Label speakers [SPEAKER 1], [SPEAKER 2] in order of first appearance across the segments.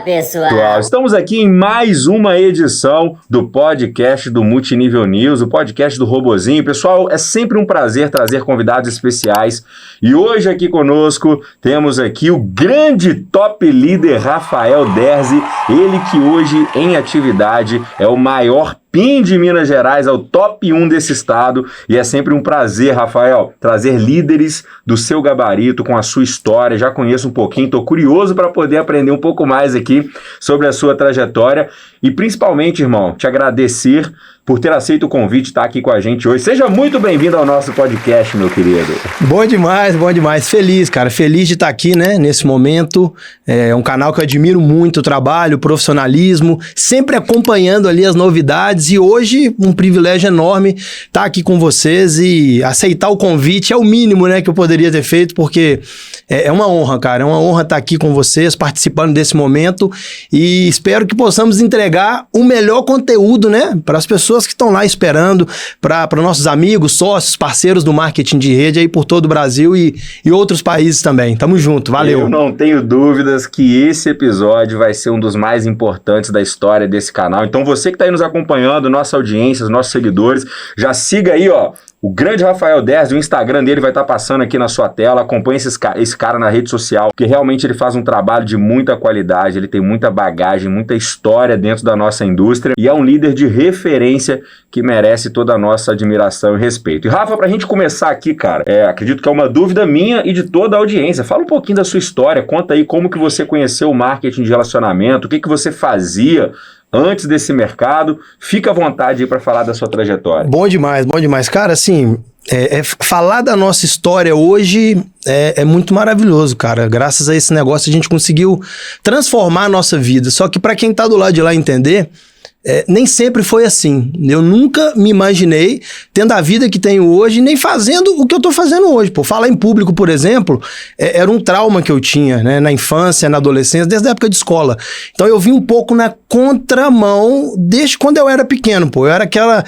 [SPEAKER 1] pessoal! Estamos aqui em mais uma edição do podcast do Multinível News, o podcast do Robozinho. Pessoal, é sempre um prazer trazer convidados especiais e hoje aqui conosco temos aqui o grande top líder Rafael Derzi, ele que hoje em atividade é o maior PIN de Minas Gerais, é o top 1 desse estado e é sempre um prazer, Rafael, trazer líderes do seu gabarito com a sua história. Já conheço um pouquinho, estou curioso para poder aprender um pouco mais aqui sobre a sua trajetória e principalmente, irmão, te agradecer por ter aceito o convite de estar aqui com a gente hoje. Seja muito bem-vindo ao nosso podcast, meu querido.
[SPEAKER 2] Bom demais, bom demais. Feliz, cara. Feliz de estar aqui, né, nesse momento. É um canal que eu admiro muito o trabalho, o profissionalismo, sempre acompanhando ali as novidades e hoje um privilégio enorme estar aqui com vocês e aceitar o convite é o mínimo, né, que eu poderia ter feito, porque é uma honra, cara. É uma honra estar aqui com vocês, participando desse momento e espero que possamos entregar o melhor conteúdo, né, para as pessoas que estão lá esperando, para nossos amigos, sócios, parceiros do marketing de rede aí por todo o Brasil e outros países também. Tamo junto, valeu.
[SPEAKER 1] Eu não tenho dúvidas que esse episódio vai ser um dos mais importantes da história desse canal. Então você que está aí nos acompanhando, nossa audiência, os nossos seguidores, já siga aí, ó, o grande Rafael Derzi, o Instagram dele vai estar passando aqui na sua tela, acompanhe esse cara na rede social, porque realmente ele faz um trabalho de muita qualidade, ele tem muita bagagem, muita história dentro da nossa indústria e é um líder de referência que merece toda a nossa admiração e respeito. E Rafa, pra gente começar aqui, cara, acredito que é uma dúvida minha e de toda a audiência, fala um pouquinho da sua história, conta aí como que você conheceu o marketing de relacionamento, o que você fazia antes desse mercado, fica à vontade aí para falar da sua trajetória.
[SPEAKER 2] Bom demais, bom demais. Cara, assim, falar da nossa história hoje é muito maravilhoso, cara. Graças a esse negócio a gente conseguiu transformar a nossa vida. Só que para quem tá do lado de lá entender, nem sempre foi assim. Eu nunca me imaginei tendo a vida que tenho hoje, nem fazendo o que eu tô fazendo hoje. Pô, falar em público, por exemplo, era um trauma que eu tinha, né, na infância, na adolescência, desde a época de escola. Então eu vim um pouco na contramão desde quando eu era pequeno, pô. Eu era aquela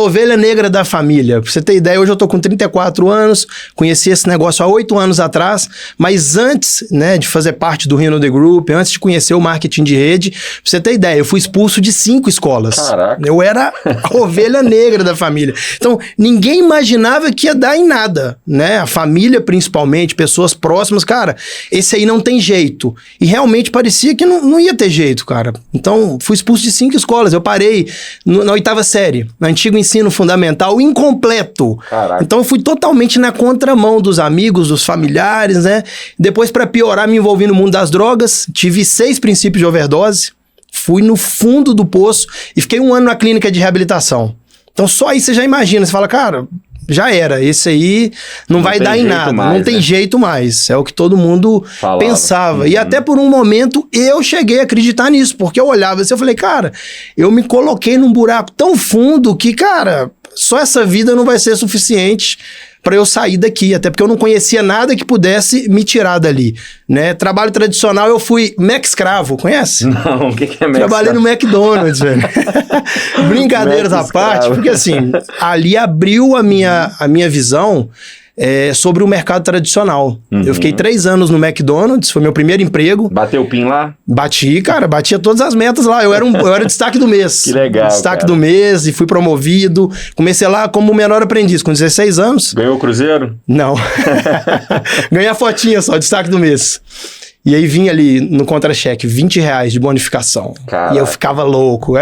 [SPEAKER 2] ovelha negra da família. Pra você ter ideia, hoje eu tô com 34 anos, conheci esse negócio há 8 anos atrás, mas antes, né, de fazer parte do Rhino The Group, antes de conhecer o marketing de rede, pra você ter ideia, eu fui expulso de 5 escolas.
[SPEAKER 1] Caraca.
[SPEAKER 2] Eu era a ovelha negra da família. Então, ninguém imaginava que ia dar em nada, né? A família, principalmente, pessoas próximas, cara, esse aí não tem jeito. E realmente parecia que não ia ter jeito, cara. Então, fui expulso de 5 escolas. Eu parei na 8ª série, no antigo ensino fundamental, incompleto.
[SPEAKER 1] Caraca.
[SPEAKER 2] Então, eu fui totalmente na contramão dos amigos, dos familiares, né? Depois, para piorar, me envolvi no mundo das drogas. Tive 6 princípios de overdose. Fui no fundo do poço e fiquei 1 ano na clínica de reabilitação. Então só aí você já imagina, você fala, cara, já era, esse aí não vai dar em nada, não tem jeito mais. É o que todo mundo pensava. E até por um momento eu cheguei a acreditar nisso, porque eu olhava assim, eu falei, cara, eu me coloquei num buraco tão fundo que, cara, só essa vida não vai ser suficiente para eu sair daqui, até porque eu não conhecia nada que pudesse me tirar dali, né? Trabalho tradicional, eu fui Mac-escravo, conhece?
[SPEAKER 1] Não, o que é Mac?
[SPEAKER 2] Trabalhei no McDonald's, velho. Brincadeiras à parte, porque assim, ali abriu a minha visão sobre o mercado tradicional. Uhum. Eu fiquei 3 anos no McDonald's, foi meu primeiro emprego.
[SPEAKER 1] Bateu o PIN lá?
[SPEAKER 2] Bati, cara, batia todas as metas lá. Eu era destaque do mês.
[SPEAKER 1] Que legal,
[SPEAKER 2] destaque do mês e fui promovido. Comecei lá como menor aprendiz, com 16 anos.
[SPEAKER 1] Ganhou o Cruzeiro?
[SPEAKER 2] Não. Ganhei a fotinha só, destaque do mês. E aí vinha ali no contra-cheque, R$20 de bonificação. Caraca. E eu ficava louco.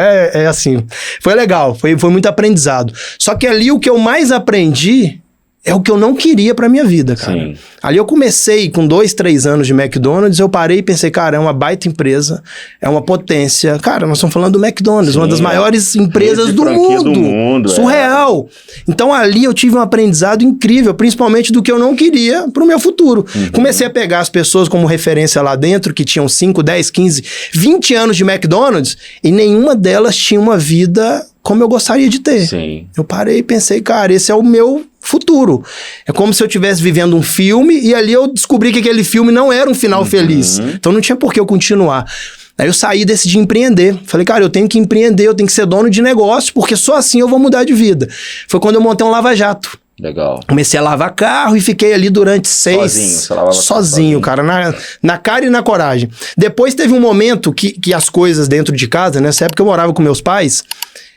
[SPEAKER 2] Assim, foi legal, foi muito aprendizado. Só que ali o que eu mais aprendi é o que eu não queria pra minha vida, cara.
[SPEAKER 1] Sim.
[SPEAKER 2] Ali eu comecei com 2, 3 anos de McDonald's, eu parei e pensei, cara, é uma baita empresa, é uma potência. Cara, nós estamos falando do McDonald's, sim, uma das maiores empresas do mundo. Surreal. Então ali eu tive um aprendizado incrível, principalmente do que eu não queria pro meu futuro. Uhum. Comecei a pegar as pessoas como referência lá dentro, que tinham 5, 10, 15, 20 anos de McDonald's, e nenhuma delas tinha uma vida como eu gostaria de ter.
[SPEAKER 1] Sim.
[SPEAKER 2] Eu parei e pensei, cara, esse é o meu futuro. É como se eu estivesse vivendo um filme e ali eu descobri que aquele filme não era um final feliz. Então não tinha por que eu continuar. Aí eu saí e decidi empreender. Falei, cara, eu tenho que empreender, eu tenho que ser dono de negócio, porque só assim eu vou mudar de vida. Foi quando eu montei um lava-jato.
[SPEAKER 1] Legal.
[SPEAKER 2] Comecei a lavar carro e fiquei ali durante 6...
[SPEAKER 1] Sozinho, você lavava
[SPEAKER 2] sozinho, cara, na cara e na coragem. Depois teve um momento que as coisas dentro de casa, nessa época eu morava com meus pais,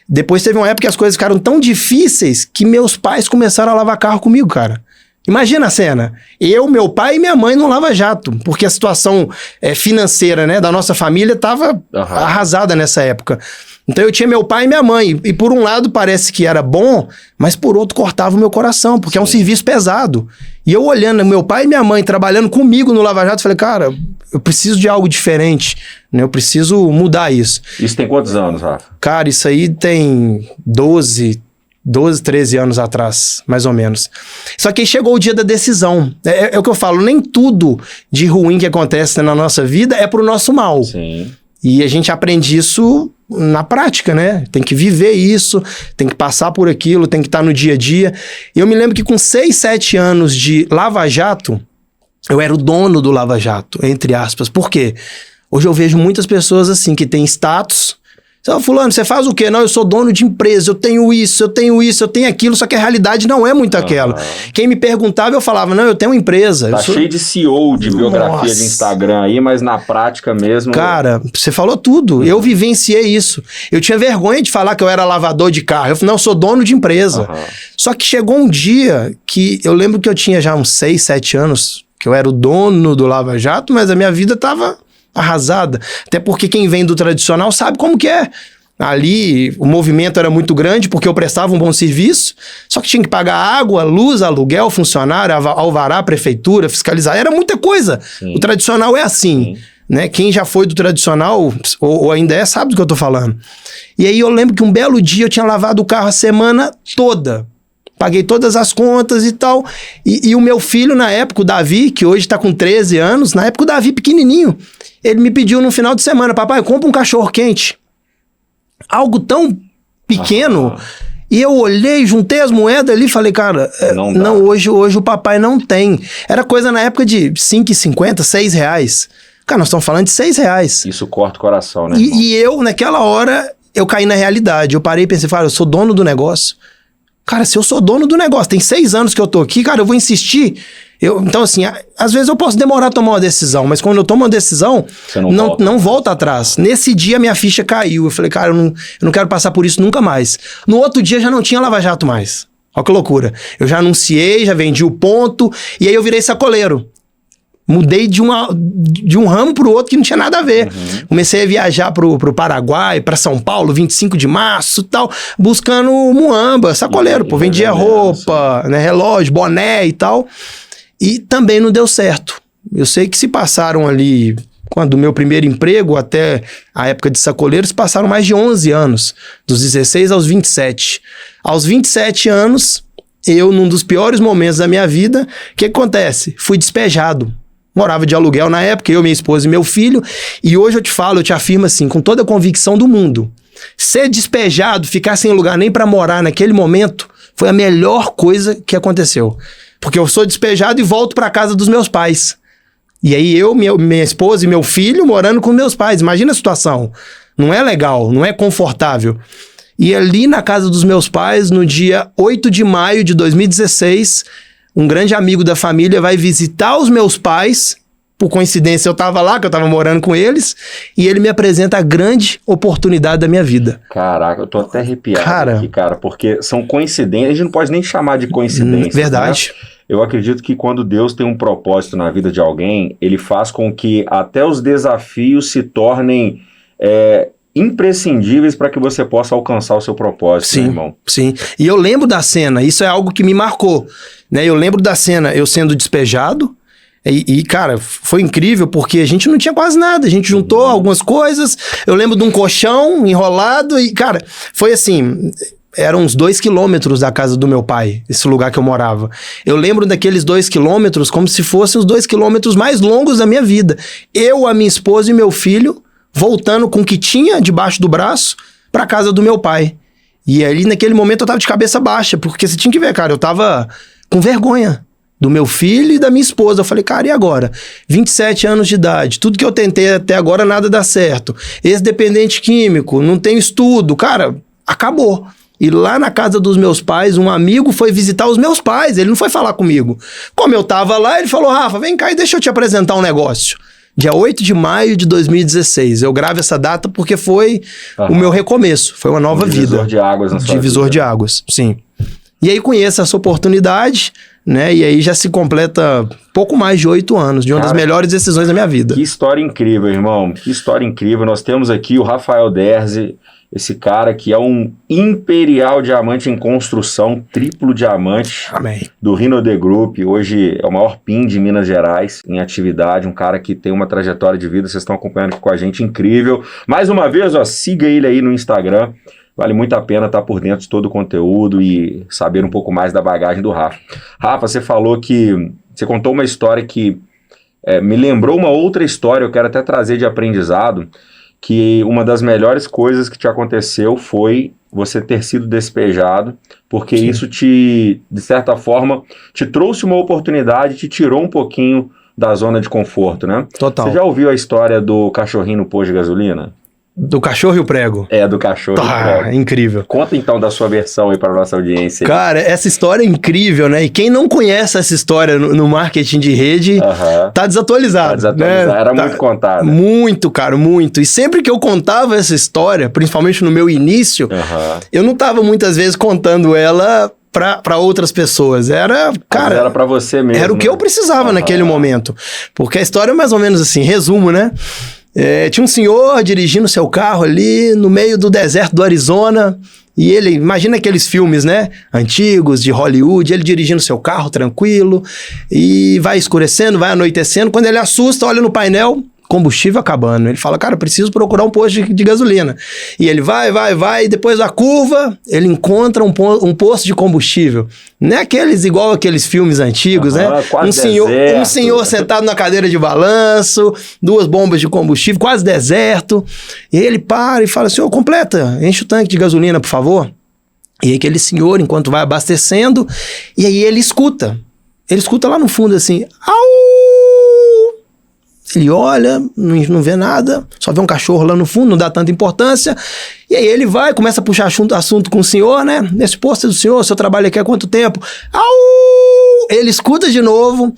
[SPEAKER 2] depois teve uma época que as coisas ficaram tão difíceis que meus pais começaram a lavar carro comigo, cara. Imagina a cena, eu, meu pai e minha mãe no Lava Jato, porque a situação financeira, né, da nossa família estava arrasada nessa época. Então eu tinha meu pai e minha mãe, e por um lado parece que era bom, mas por outro cortava o meu coração, porque é um serviço pesado. E eu olhando meu pai e minha mãe trabalhando comigo no Lava Jato, falei, cara, eu preciso de algo diferente, né? Eu preciso mudar isso.
[SPEAKER 1] Isso tem quantos anos, Rafa?
[SPEAKER 2] Cara, isso aí tem 12, 13 anos atrás, mais ou menos. Só que aí chegou o dia da decisão. É o que eu falo, nem tudo de ruim que acontece na nossa vida é pro nosso mal.
[SPEAKER 1] Sim.
[SPEAKER 2] E a gente aprende isso na prática, né? Tem que viver isso, tem que passar por aquilo, tem que estar no dia a dia. E eu me lembro que com 6, 7 anos de Lava Jato, eu era o dono do Lava Jato, entre aspas. Por quê? Hoje eu vejo muitas pessoas assim, que têm status. Fulano, você faz o quê? Não, eu sou dono de empresa, eu tenho isso, eu tenho aquilo, só que a realidade não é muito aquela. Quem me perguntava, eu falava, não, eu tenho uma empresa.
[SPEAKER 1] Tá cheio de CEO de biografia de Instagram aí, mas na prática mesmo...
[SPEAKER 2] Cara, você falou tudo. Eu vivenciei isso. Eu tinha vergonha de falar que eu era lavador de carro. Eu falei, não, eu sou dono de empresa. Só que chegou um dia que eu lembro que eu tinha já uns 6, 7 anos, que eu era o dono do Lava Jato, mas a minha vida tava arrasada. Até porque quem vem do tradicional sabe como que é. Ali o movimento era muito grande porque eu prestava um bom serviço, só que tinha que pagar água, luz, aluguel, funcionário, alvará, prefeitura, fiscalizar, era muita coisa. Sim. O tradicional é assim, né? Quem já foi do tradicional ou ainda é, sabe do que eu tô falando. E aí eu lembro que um belo dia eu tinha lavado o carro a semana toda. Paguei todas as contas e tal. E o meu filho, na época, o Davi, que hoje tá com 13 anos, na época o Davi pequenininho, ele me pediu no final de semana, papai, compra um cachorro quente. Algo tão pequeno. E eu olhei, juntei as moedas ali e falei, cara, não, hoje o papai não tem. Era coisa na época de R$5,50, R$6. Cara, nós estamos falando de R$6.
[SPEAKER 1] Isso corta o coração, né?
[SPEAKER 2] E eu, naquela hora, eu caí na realidade. Eu parei e pensei, eu sou dono do negócio. Cara, se eu sou dono do negócio, tem 6 anos que eu tô aqui, cara, eu vou insistir. Então, assim, às vezes eu posso demorar a tomar uma decisão, mas quando eu tomo uma decisão, não volta atrás. Nesse dia, minha ficha caiu. Eu falei, cara, eu não quero passar por isso nunca mais. No outro dia, já não tinha Lava Jato mais. Olha que loucura. Eu já anunciei, já vendi o ponto, e aí eu virei sacoleiro. Mudei de um ramo pro outro que não tinha nada a ver. Comecei a viajar pro Paraguai, pra São Paulo, 25 de março e tal, buscando muamba, sacoleiro, pô. Vendia roupa, né, relógio, boné e tal. E também não deu certo. Eu sei que se passaram ali, quando o meu primeiro emprego até a época de sacoleiro, se passaram mais de 11 anos. Dos 16 aos 27. Aos 27 anos, eu, num dos piores momentos da minha vida, o que acontece? Fui despejado. Morava de aluguel na época, eu, minha esposa e meu filho. E hoje eu te afirmo assim, com toda a convicção do mundo. Ser despejado, ficar sem lugar nem para morar naquele momento, foi a melhor coisa que aconteceu. Porque eu sou despejado e volto para casa dos meus pais. E aí eu, minha esposa e meu filho morando com meus pais. Imagina a situação. Não é legal, não é confortável. E ali na casa dos meus pais, no dia 8 de maio de 2016... um grande amigo da família vai visitar os meus pais. Por coincidência, eu tava lá, que eu tava morando com eles. E ele me apresenta a grande oportunidade da minha vida.
[SPEAKER 1] Caraca, eu tô até arrepiado aqui, cara. Porque são coincidências, a gente não pode nem chamar de coincidência.
[SPEAKER 2] Verdade.
[SPEAKER 1] Né? Eu acredito que quando Deus tem um propósito na vida de alguém, ele faz com que até os desafios se tornem... imprescindíveis para que você possa alcançar o seu propósito,
[SPEAKER 2] sim,
[SPEAKER 1] né, irmão?
[SPEAKER 2] Sim, e eu lembro da cena, isso é algo que me marcou, né? Eu lembro da cena, eu sendo despejado, e cara, foi incrível porque a gente não tinha quase nada, a gente juntou algumas coisas, eu lembro de um colchão enrolado e, cara, foi assim... Eram uns 2 quilômetros da casa do meu pai, esse lugar que eu morava. Eu lembro daqueles 2 quilômetros como se fossem os 2 quilômetros mais longos da minha vida. Eu, a minha esposa e meu filho... voltando com o que tinha debaixo do braço pra casa do meu pai. E ali, naquele momento, eu tava de cabeça baixa, porque você tinha que ver, cara, eu tava com vergonha do meu filho e da minha esposa. Eu falei, cara, e agora? 27 anos de idade, tudo que eu tentei até agora nada dá certo. Ex-dependente químico, não tenho estudo, cara, acabou. E lá na casa dos meus pais, um amigo foi visitar os meus pais, ele não foi falar comigo. Como eu tava lá, ele falou, Rafa, vem cá e deixa eu te apresentar um negócio. Dia 8 de maio de 2016. Eu gravo essa data porque foi o meu recomeço, foi uma nova vida.
[SPEAKER 1] Divisor de águas na sua vida.
[SPEAKER 2] Divisor de águas, sim. E aí conheço essa oportunidade, né? E aí já se completa pouco mais de 8 anos, de uma das melhores decisões da minha vida.
[SPEAKER 1] Que história incrível, irmão. Que história incrível. Nós temos aqui o Rafael Derzi, esse cara que é um imperial diamante em construção, triplo diamante.
[SPEAKER 2] Amém.
[SPEAKER 1] Do Rinode Group. Hoje é o maior PIN de Minas Gerais em atividade. Um cara que tem uma trajetória de vida, vocês estão acompanhando aqui com a gente, incrível. Mais uma vez, ó, siga ele aí no Instagram. Vale muito a pena estar por dentro de todo o conteúdo e saber um pouco mais da bagagem do Rafa. Rafa, você falou que... Você contou uma história que me lembrou uma outra história, eu quero até trazer de aprendizado, que uma das melhores coisas que te aconteceu foi você ter sido despejado, porque
[SPEAKER 2] Sim.
[SPEAKER 1] isso te, de certa forma, te trouxe uma oportunidade, te tirou um pouquinho da zona de conforto, né?
[SPEAKER 2] Total.
[SPEAKER 1] Você já ouviu a história do cachorrinho no posto de gasolina?
[SPEAKER 2] Do cachorro e o prego.
[SPEAKER 1] É, do cachorro.
[SPEAKER 2] Incrível.
[SPEAKER 1] Conta então da sua versão aí para nossa audiência.
[SPEAKER 2] Cara, essa história é incrível, né? E quem não conhece essa história no marketing de rede, tá desatualizado. Tá desatualizado.
[SPEAKER 1] Né? Era muito contado.
[SPEAKER 2] Muito, cara, muito. E sempre que eu contava essa história, principalmente no meu início, eu não tava muitas vezes contando ela para outras pessoas. Era, cara...
[SPEAKER 1] Mas era para você mesmo.
[SPEAKER 2] Era o que eu precisava naquele momento. Porque a história é mais ou menos assim, resumo, né? Tinha um senhor dirigindo seu carro ali no meio do deserto do Arizona e ele, imagina aqueles filmes, né, antigos de Hollywood, ele dirigindo seu carro tranquilo e vai escurecendo, vai anoitecendo, quando ele assusta, olha no painel, combustível acabando. Ele fala, cara, preciso procurar um posto de gasolina. E ele vai, e depois da curva, ele encontra um posto de combustível. Não é igual aqueles filmes antigos, né? Um senhor sentado na cadeira de balanço, 2 bombas de combustível, quase deserto. E ele para e fala, senhor, completa, enche o tanque de gasolina, por favor. E aí aquele senhor, enquanto vai abastecendo, e aí ele escuta lá no fundo assim, au! Ele olha, não vê nada, só vê um cachorro lá no fundo, não dá tanta importância. E aí ele vai, começa a puxar assunto com o senhor, né? Nesse posto do senhor, seu trabalho aqui há quanto tempo? Au! Ele escuta de novo.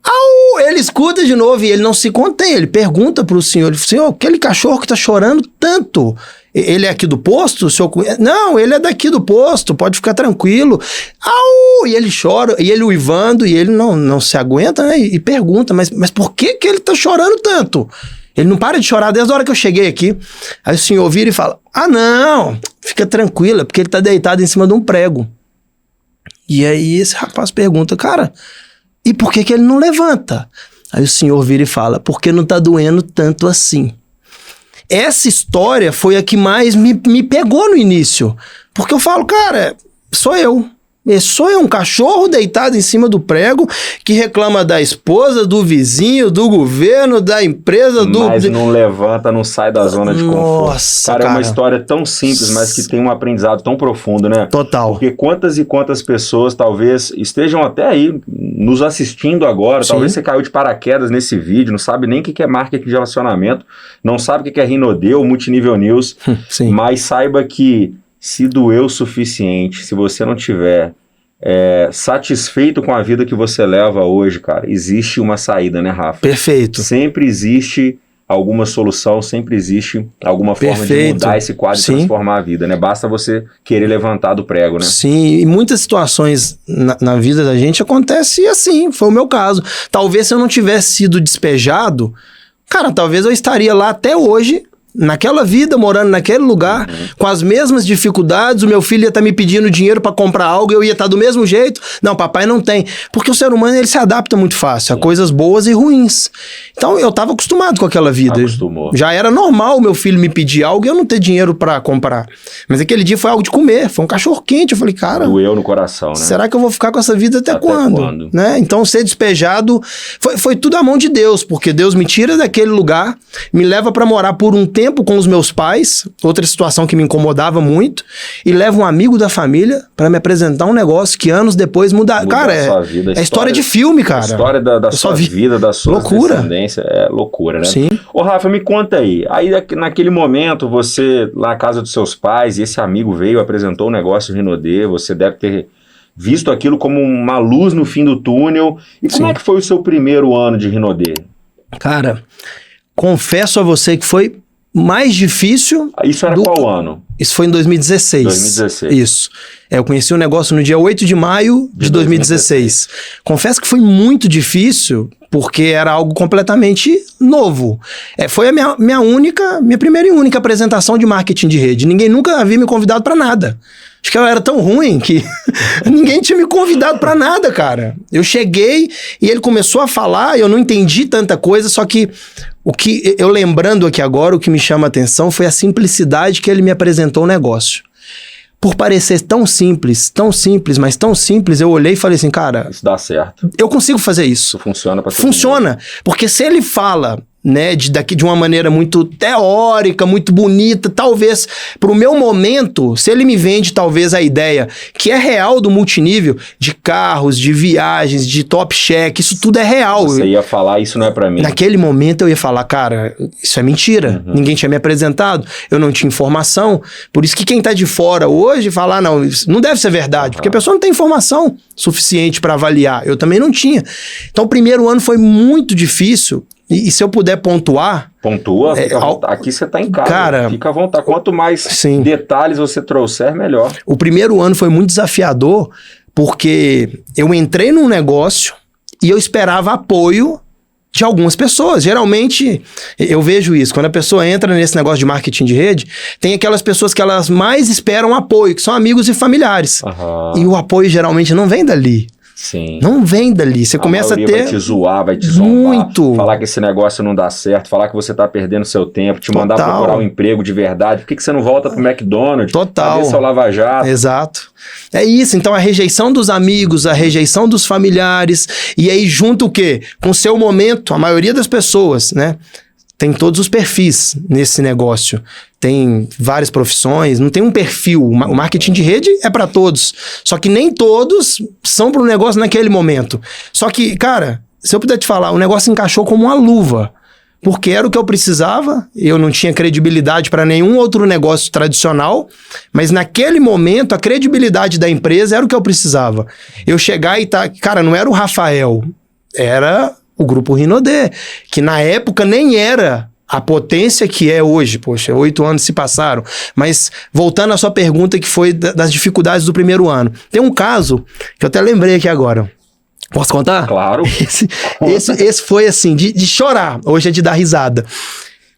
[SPEAKER 2] Au! Ele escuta de novo e ele não se contém. Ele pergunta pro senhor, senhor, aquele cachorro que tá chorando tanto, ele é aqui do posto? O senhor... Não, ele é daqui do posto, pode ficar tranquilo. Au! E ele chora, e ele uivando, e ele não se aguenta, né? E pergunta, mas por que ele tá chorando tanto? Ele não para de chorar desde a hora que eu cheguei aqui. Aí o senhor vira e fala, não, fica tranquila, porque ele tá deitado em cima de um prego. E aí esse rapaz pergunta, cara, e por que ele não levanta? Aí o senhor vira e fala, porque não tá doendo tanto assim. Essa história foi a que mais me pegou no início. Porque eu falo, cara, sou eu. Sou eu, um cachorro deitado em cima do prego que reclama da esposa, do vizinho, do governo, da empresa,
[SPEAKER 1] Mas não levanta, não sai da zona de conforto.
[SPEAKER 2] Nossa,
[SPEAKER 1] cara, é uma história tão simples, mas que tem um aprendizado tão profundo, né?
[SPEAKER 2] Total.
[SPEAKER 1] Porque quantas e quantas pessoas talvez estejam até aí nos assistindo agora,
[SPEAKER 2] Sim.
[SPEAKER 1] Talvez você caiu de paraquedas nesse vídeo, não sabe nem o que é marketing de relacionamento, não sabe o que é Rinode ou Multinível News,
[SPEAKER 2] Sim.
[SPEAKER 1] Mas saiba que se doeu o suficiente, se você não tiver satisfeito com a vida que você leva hoje, cara, existe uma saída, né, Rafa?
[SPEAKER 2] Perfeito.
[SPEAKER 1] Sempre existe alguma solução, sempre existe alguma forma de mudar esse quadro e transformar a vida, né? Basta você querer levantar do prego, né?
[SPEAKER 2] Sim, e muitas situações na vida da gente acontece assim, foi o meu caso. Talvez se eu não tivesse sido despejado, cara, talvez eu estaria lá até hoje, naquela vida, morando naquele lugar, com as mesmas dificuldades, o meu filho ia estar me pedindo dinheiro para comprar algo, eu ia estar do mesmo jeito. Não, papai não tem. Porque o ser humano, ele se adapta muito fácil a coisas boas e ruins. Então, eu estava acostumado com aquela vida.
[SPEAKER 1] Acostumou.
[SPEAKER 2] Já era normal o meu filho me pedir algo e eu não ter dinheiro para comprar. Mas aquele dia foi algo de comer, foi um cachorro quente. Eu falei, cara...
[SPEAKER 1] Doeu no coração, né?
[SPEAKER 2] Será que eu vou ficar com essa vida até quando? Né? Então, ser despejado foi tudo a mão de Deus, porque Deus me tira daquele lugar, me leva para morar por um tempo tempo com os meus pais, outra situação que me incomodava muito, e levo um amigo da família para me apresentar um negócio que anos depois muda. Cara, é história de filme, cara.
[SPEAKER 1] A história da sua vida, da sua descendência, é loucura, né?
[SPEAKER 2] Sim.
[SPEAKER 1] Ô, Rafa, me conta aí. Aí, naquele momento, você, lá na casa dos seus pais, e esse amigo veio, apresentou o negócio Rinodê, você deve ter visto aquilo como uma luz no fim do túnel. E como é que foi o seu primeiro ano de Rinodê?
[SPEAKER 2] Cara, confesso a você que foi mais difícil...
[SPEAKER 1] Isso era qual ano?
[SPEAKER 2] Isso foi em 2016.
[SPEAKER 1] 2016.
[SPEAKER 2] Isso. Eu conheci o negócio no dia 8 de maio de 2016. Confesso que foi muito difícil, porque era algo completamente novo. Foi a minha primeira e única apresentação de marketing de rede. Ninguém nunca havia me convidado para nada. Acho que eu era tão ruim que ninguém tinha me convidado pra nada, cara. Eu cheguei e ele começou a falar, eu não entendi tanta coisa, só que o que eu lembrando aqui agora, o que me chama a atenção foi a simplicidade que ele me apresentou o negócio. Por parecer tão simples, mas tão simples, eu olhei e falei assim, cara...
[SPEAKER 1] Isso dá certo.
[SPEAKER 2] Eu consigo fazer isso.
[SPEAKER 1] Isso funciona pra todo
[SPEAKER 2] Funciona, porque se ele fala... né, de uma maneira muito teórica, muito bonita, talvez pro meu momento, se ele me vende talvez a ideia que é real do multinível, de carros, de viagens, de top check, isso tudo é real.
[SPEAKER 1] Você ia falar, isso não é pra mim.
[SPEAKER 2] Naquele momento eu ia falar, cara, isso é mentira, ninguém tinha me apresentado, eu não tinha informação, por isso que quem tá de fora hoje fala, não, isso não deve ser verdade, porque a pessoa não tem informação suficiente para avaliar, eu também não tinha. Então o primeiro ano foi muito difícil. E se eu puder pontuar...
[SPEAKER 1] Pontua, aqui você tá em casa,
[SPEAKER 2] cara,
[SPEAKER 1] fica à vontade. Quanto mais detalhes você trouxer, melhor.
[SPEAKER 2] O primeiro ano foi muito desafiador, porque eu entrei num negócio e eu esperava apoio de algumas pessoas. Geralmente, eu vejo isso, quando a pessoa entra nesse negócio de marketing de rede, tem aquelas pessoas que elas mais esperam apoio, que são amigos e familiares. E o apoio geralmente não vem dali.
[SPEAKER 1] Sim.
[SPEAKER 2] Não vem dali, você começa a ter...
[SPEAKER 1] vai te zoar, vai te zombar, muito. Falar que esse negócio não dá certo, falar que você tá perdendo seu tempo, te mandar procurar um emprego de verdade, por que você não volta pro McDonald's?
[SPEAKER 2] Total.
[SPEAKER 1] Cadê seu Lava Jato?
[SPEAKER 2] Exato. É isso, então a rejeição dos amigos, a rejeição dos familiares, e aí junto o quê? Com o seu momento, a maioria das pessoas, né? Tem todos os perfis nesse negócio. Tem várias profissões, não tem um perfil. O marketing de rede é para todos. Só que nem todos são para o negócio naquele momento. Só que, cara, se eu puder te falar, o negócio encaixou como uma luva. Porque era o que eu precisava, eu não tinha credibilidade para nenhum outro negócio tradicional, mas naquele momento a credibilidade da empresa era o que eu precisava. Eu chegar e cara, não era o Rafael, era... o Grupo Rinodê, que na época nem era a potência que é hoje. Poxa, 8 anos se passaram. Mas voltando à sua pergunta, que foi das dificuldades do primeiro ano. Tem um caso que eu até lembrei aqui agora. Posso contar?
[SPEAKER 1] Claro.
[SPEAKER 2] Esse foi assim, de chorar. Hoje é de dar risada.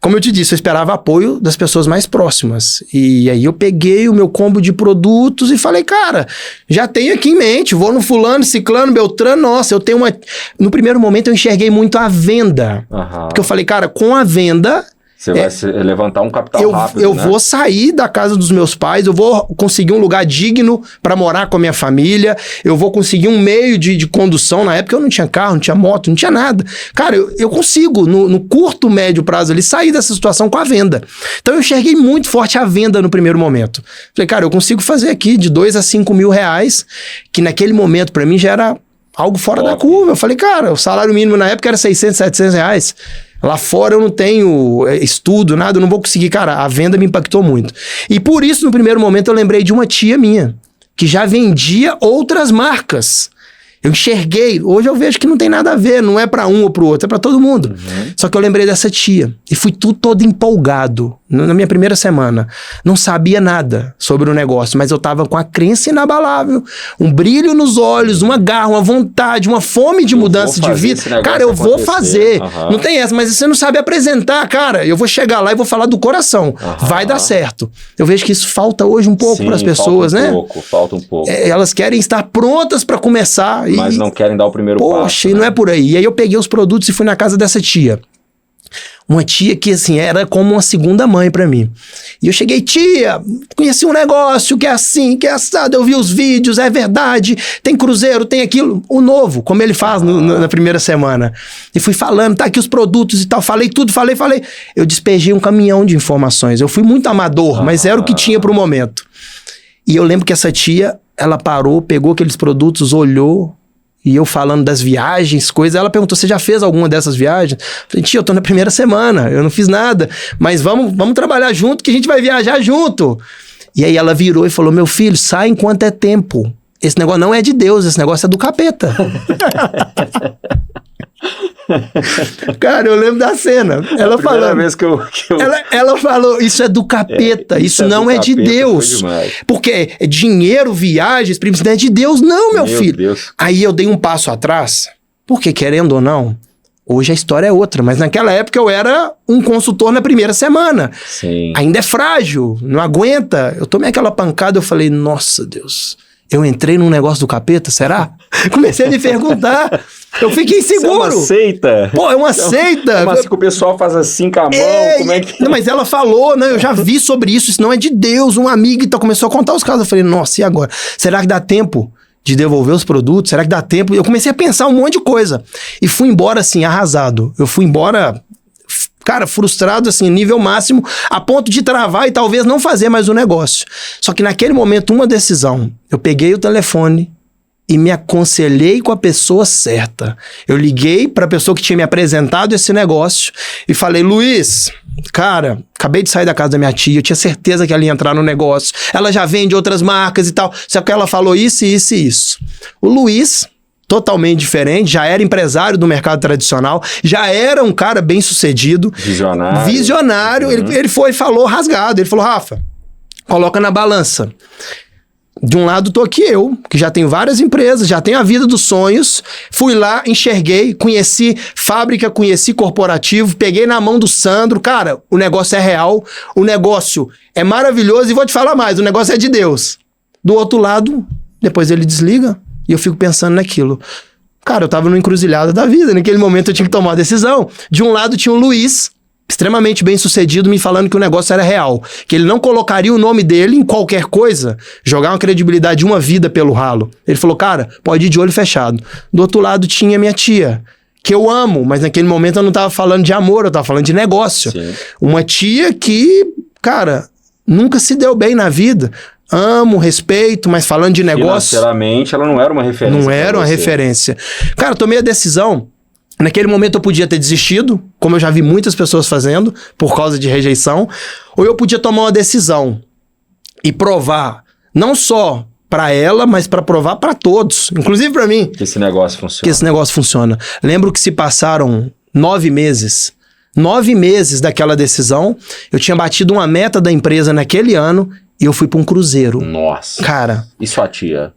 [SPEAKER 2] Como eu te disse, eu esperava apoio das pessoas mais próximas. E aí eu peguei o meu combo de produtos e falei, cara, já tenho aqui em mente, vou no fulano, ciclano, beltrano, nossa, eu tenho uma... No primeiro momento eu enxerguei muito a venda. Porque eu falei, cara, com a venda...
[SPEAKER 1] Você vai levantar um capital rápido,
[SPEAKER 2] eu vou sair da casa dos meus pais, eu vou conseguir um lugar digno para morar com a minha família, eu vou conseguir um meio de condução. Na época eu não tinha carro, não tinha moto, não tinha nada. Cara, eu consigo, no curto, médio prazo ali, sair dessa situação com a venda. Então eu enxerguei muito forte a venda no primeiro momento. Falei, cara, eu consigo fazer aqui de 2 a 5 mil reais, que naquele momento para mim já era algo fora da curva. Eu falei, cara, o salário mínimo na época era 600, 700 reais. Lá fora eu não tenho estudo, nada, eu não vou conseguir. Cara, a venda me impactou muito. E por isso, no primeiro momento, eu lembrei de uma tia minha, que já vendia outras marcas. Eu enxerguei, hoje eu vejo que não tem nada a ver, não é para um ou pro outro, é para todo mundo. Só que eu lembrei dessa tia e fui todo empolgado na minha primeira semana. Não sabia nada sobre o negócio, mas eu tava com a crença inabalável, um brilho nos olhos, uma garra, uma vontade, uma fome de mudança de vida. Cara, eu vou fazer. Não tem essa, mas você não sabe apresentar, cara. Eu vou chegar lá e vou falar do coração. Vai dar certo. Eu vejo que isso falta hoje um pouco para as pessoas, né?
[SPEAKER 1] Falta um pouco.
[SPEAKER 2] Elas querem estar prontas para começar.
[SPEAKER 1] Mas não querem dar o primeiro passo.
[SPEAKER 2] Poxa, e não é por aí. E aí eu peguei os produtos e fui na casa dessa tia. Uma tia que, assim, era como uma segunda mãe pra mim. E eu cheguei, tia, conheci um negócio que é assim, que é assado, eu vi os vídeos, é verdade, tem cruzeiro, tem aquilo, o novo, como ele faz na primeira semana. E fui falando, tá aqui os produtos e tal, falei tudo, falei. Eu despejei um caminhão de informações, eu fui muito amador, mas era o que tinha pro momento. E eu lembro que essa tia, ela parou, pegou aqueles produtos, olhou, e eu falando das viagens, coisas, ela perguntou, você já fez alguma dessas viagens? Eu falei, tia, eu tô na primeira semana, eu não fiz nada, mas vamos trabalhar junto que a gente vai viajar junto. E aí ela virou e falou, meu filho, sai enquanto é tempo. Esse negócio não é de Deus, esse negócio é do capeta. Cara, eu lembro da cena. Ela falou.
[SPEAKER 1] Vez que eu...
[SPEAKER 2] Ela falou, isso é do capeta, isso não é de Deus. Porque dinheiro, viagens, isso não é de Deus, não, meu filho. Deus. Aí eu dei um passo atrás, porque querendo ou não, hoje a história é outra, mas naquela época eu era um consultor na primeira semana.
[SPEAKER 1] Sim.
[SPEAKER 2] Ainda é frágil, não aguenta. Eu tomei aquela pancada, eu falei, nossa Deus, eu entrei num negócio do capeta, será? Comecei a me perguntar. Eu fiquei inseguro.
[SPEAKER 1] Isso é uma seita?
[SPEAKER 2] Pô, é uma seita.
[SPEAKER 1] Mas que o pessoal faz assim com a mão, como é que...
[SPEAKER 2] Não, mas ela falou, né? Eu já vi sobre isso não é de Deus. Um amigo então começou a contar os casos. Eu falei, nossa, e agora? Será que dá tempo de devolver os produtos? Será que dá tempo? Eu comecei a pensar um monte de coisa. E fui embora, assim, arrasado. Eu fui embora... Cara, frustrado, assim, nível máximo, a ponto de travar e talvez não fazer mais o negócio. Só que naquele momento, uma decisão. Eu peguei o telefone e me aconselhei com a pessoa certa. Eu liguei para a pessoa que tinha me apresentado esse negócio e falei, Luiz, cara, acabei de sair da casa da minha tia, eu tinha certeza que ela ia entrar no negócio. Ela já vende outras marcas e tal. Só que ela falou isso, isso e isso. O Luiz... totalmente diferente, já era empresário do mercado tradicional, já era um cara bem sucedido. Visionário. Ele foi e falou rasgado, ele falou, Rafa, coloca na balança. De um lado tô aqui eu, que já tenho várias empresas, já tenho a vida dos sonhos, fui lá, enxerguei, conheci fábrica, conheci corporativo, peguei na mão do Sandro, cara, o negócio é real, o negócio é maravilhoso e vou te falar mais, o negócio é de Deus. Do outro lado, depois ele desliga. E eu fico pensando naquilo. Cara, eu tava numa encruzilhada da vida. Naquele momento eu tinha que tomar uma decisão. De um lado tinha o Luiz, extremamente bem sucedido, me falando que o negócio era real. Que ele não colocaria o nome dele em qualquer coisa. Jogar uma credibilidade de uma vida pelo ralo. Ele falou, cara, pode ir de olho fechado. Do outro lado tinha minha tia, que eu amo. Mas naquele momento eu não tava falando de amor, eu tava falando de negócio. Sim. Uma tia que, cara, nunca se deu bem na vida. Amo, respeito, mas falando de negócio...
[SPEAKER 1] Financeiramente, ela não era uma referência.
[SPEAKER 2] Não era uma referência. Cara, eu tomei a decisão. Naquele momento eu podia ter desistido, como eu já vi muitas pessoas fazendo, por causa de rejeição. Ou eu podia tomar uma decisão e provar, não só para ela, mas para provar para todos, inclusive para mim.
[SPEAKER 1] Que esse negócio funciona.
[SPEAKER 2] Que esse negócio funciona. Lembro que se passaram 9 meses... 9 meses daquela decisão, eu tinha batido uma meta da empresa naquele ano e eu fui para um cruzeiro.
[SPEAKER 1] Nossa.
[SPEAKER 2] Cara.
[SPEAKER 1] E sua tia?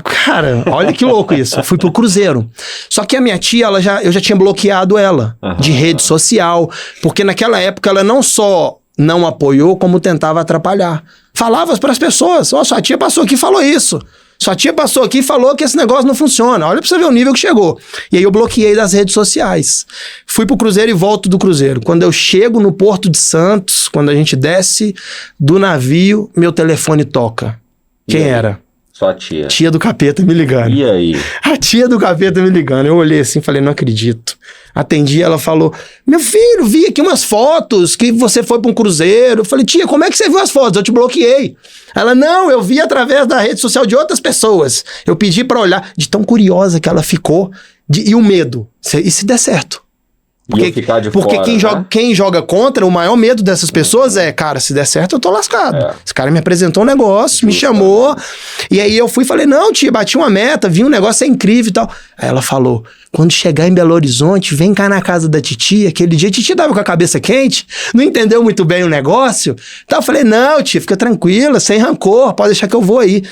[SPEAKER 2] Cara, olha que louco isso. Eu fui pro cruzeiro. Só que a minha tia, eu já tinha bloqueado ela de rede social, porque naquela época ela não só não apoiou, como tentava atrapalhar. Falava para as pessoas, sua tia passou aqui e falou isso. Sua tia passou aqui e falou que esse negócio não funciona. Olha pra você ver o nível que chegou. E aí eu bloqueei das redes sociais. Fui pro cruzeiro e volto do cruzeiro. Quando eu chego no Porto de Santos, quando a gente desce do navio, meu telefone toca. Quem era?
[SPEAKER 1] Sua tia.
[SPEAKER 2] Tia do capeta me ligando.
[SPEAKER 1] E aí?
[SPEAKER 2] A tia do capeta me ligando. Eu olhei assim e falei, não acredito. Atendi, ela falou, meu filho, vi aqui umas fotos que você foi para um cruzeiro. Eu falei, tia, como é que você viu as fotos? Eu te bloqueei. Ela, não, eu vi através da rede social de outras pessoas. Eu pedi para olhar, de tão curiosa que ela ficou. E o medo, e se der certo? Porque
[SPEAKER 1] fora,
[SPEAKER 2] quem joga contra, o maior medo dessas pessoas é, cara, se der certo eu tô lascado. Esse cara me apresentou um negócio, me chamou, e aí eu fui e falei, não, tia, bati uma meta, vi um negócio, é incrível e tal. Aí ela falou, quando chegar em Belo Horizonte, vem cá na casa da titia. Aquele dia a titia tava com a cabeça quente, não entendeu muito bem o negócio. Então eu falei, não, tia, fica tranquila, sem rancor, pode deixar que eu vou aí.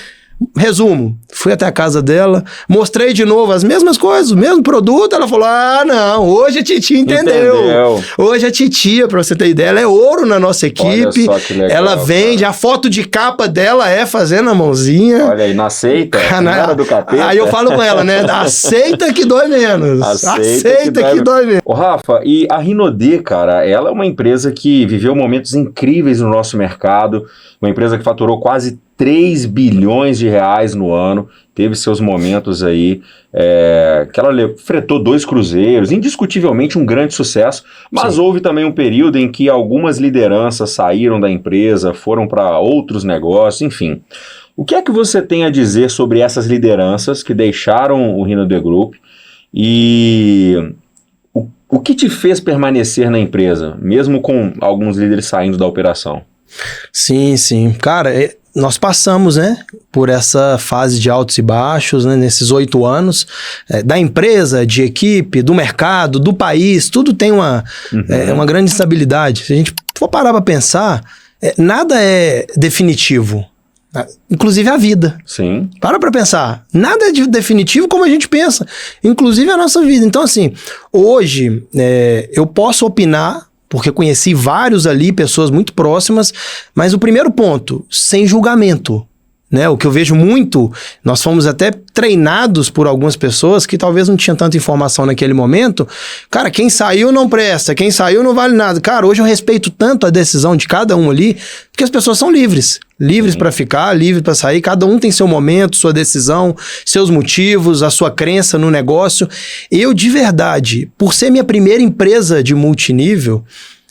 [SPEAKER 2] Resumo, fui até a casa dela, mostrei de novo as mesmas coisas, o mesmo produto, ela falou, não, hoje a titia entendeu. Hoje a titia, pra você ter ideia, ela é ouro na nossa equipe.
[SPEAKER 1] Olha só que legal,
[SPEAKER 2] ela vende, cara. A foto de capa dela é fazendo a mãozinha.
[SPEAKER 1] Olha aí, não aceita? Cara do capeta.
[SPEAKER 2] Aí eu falo com ela, né, aceita que dói menos. Aceita que dói menos.
[SPEAKER 1] Ô Rafa, e a Rinode, cara, ela é uma empresa que viveu momentos incríveis no nosso mercado, uma empresa que faturou quase 3 bilhões de reais no ano, teve seus momentos aí, que ela fretou 2 cruzeiros, indiscutivelmente um grande sucesso, mas houve também um período em que algumas lideranças saíram da empresa, foram para outros negócios, enfim. O que é que você tem a dizer sobre essas lideranças que deixaram o Rinode Group e o que te fez permanecer na empresa, mesmo com alguns líderes saindo da operação?
[SPEAKER 2] Sim. Cara, nós passamos, né, por essa fase de altos e baixos, né, nesses 8 anos, da empresa, de equipe, do mercado, do país, tudo tem uma grande instabilidade. Se a gente for parar para pensar, nada é definitivo. Inclusive a vida.
[SPEAKER 1] Sim.
[SPEAKER 2] Para pensar. Nada é definitivo como a gente pensa. Inclusive a nossa vida. Então, assim, hoje eu posso opinar, porque conheci vários ali, pessoas muito próximas, mas o primeiro ponto, sem julgamento. Né? O que eu vejo muito, nós fomos até treinados por algumas pessoas que talvez não tinham tanta informação naquele momento. Cara, quem saiu não presta, quem saiu não vale nada. Cara, hoje eu respeito tanto a decisão de cada um ali, porque as pessoas são livres. Livres para ficar, livres para sair. Cada um tem seu momento, sua decisão, seus motivos, a sua crença no negócio. Eu, de verdade, por ser minha primeira empresa de multinível,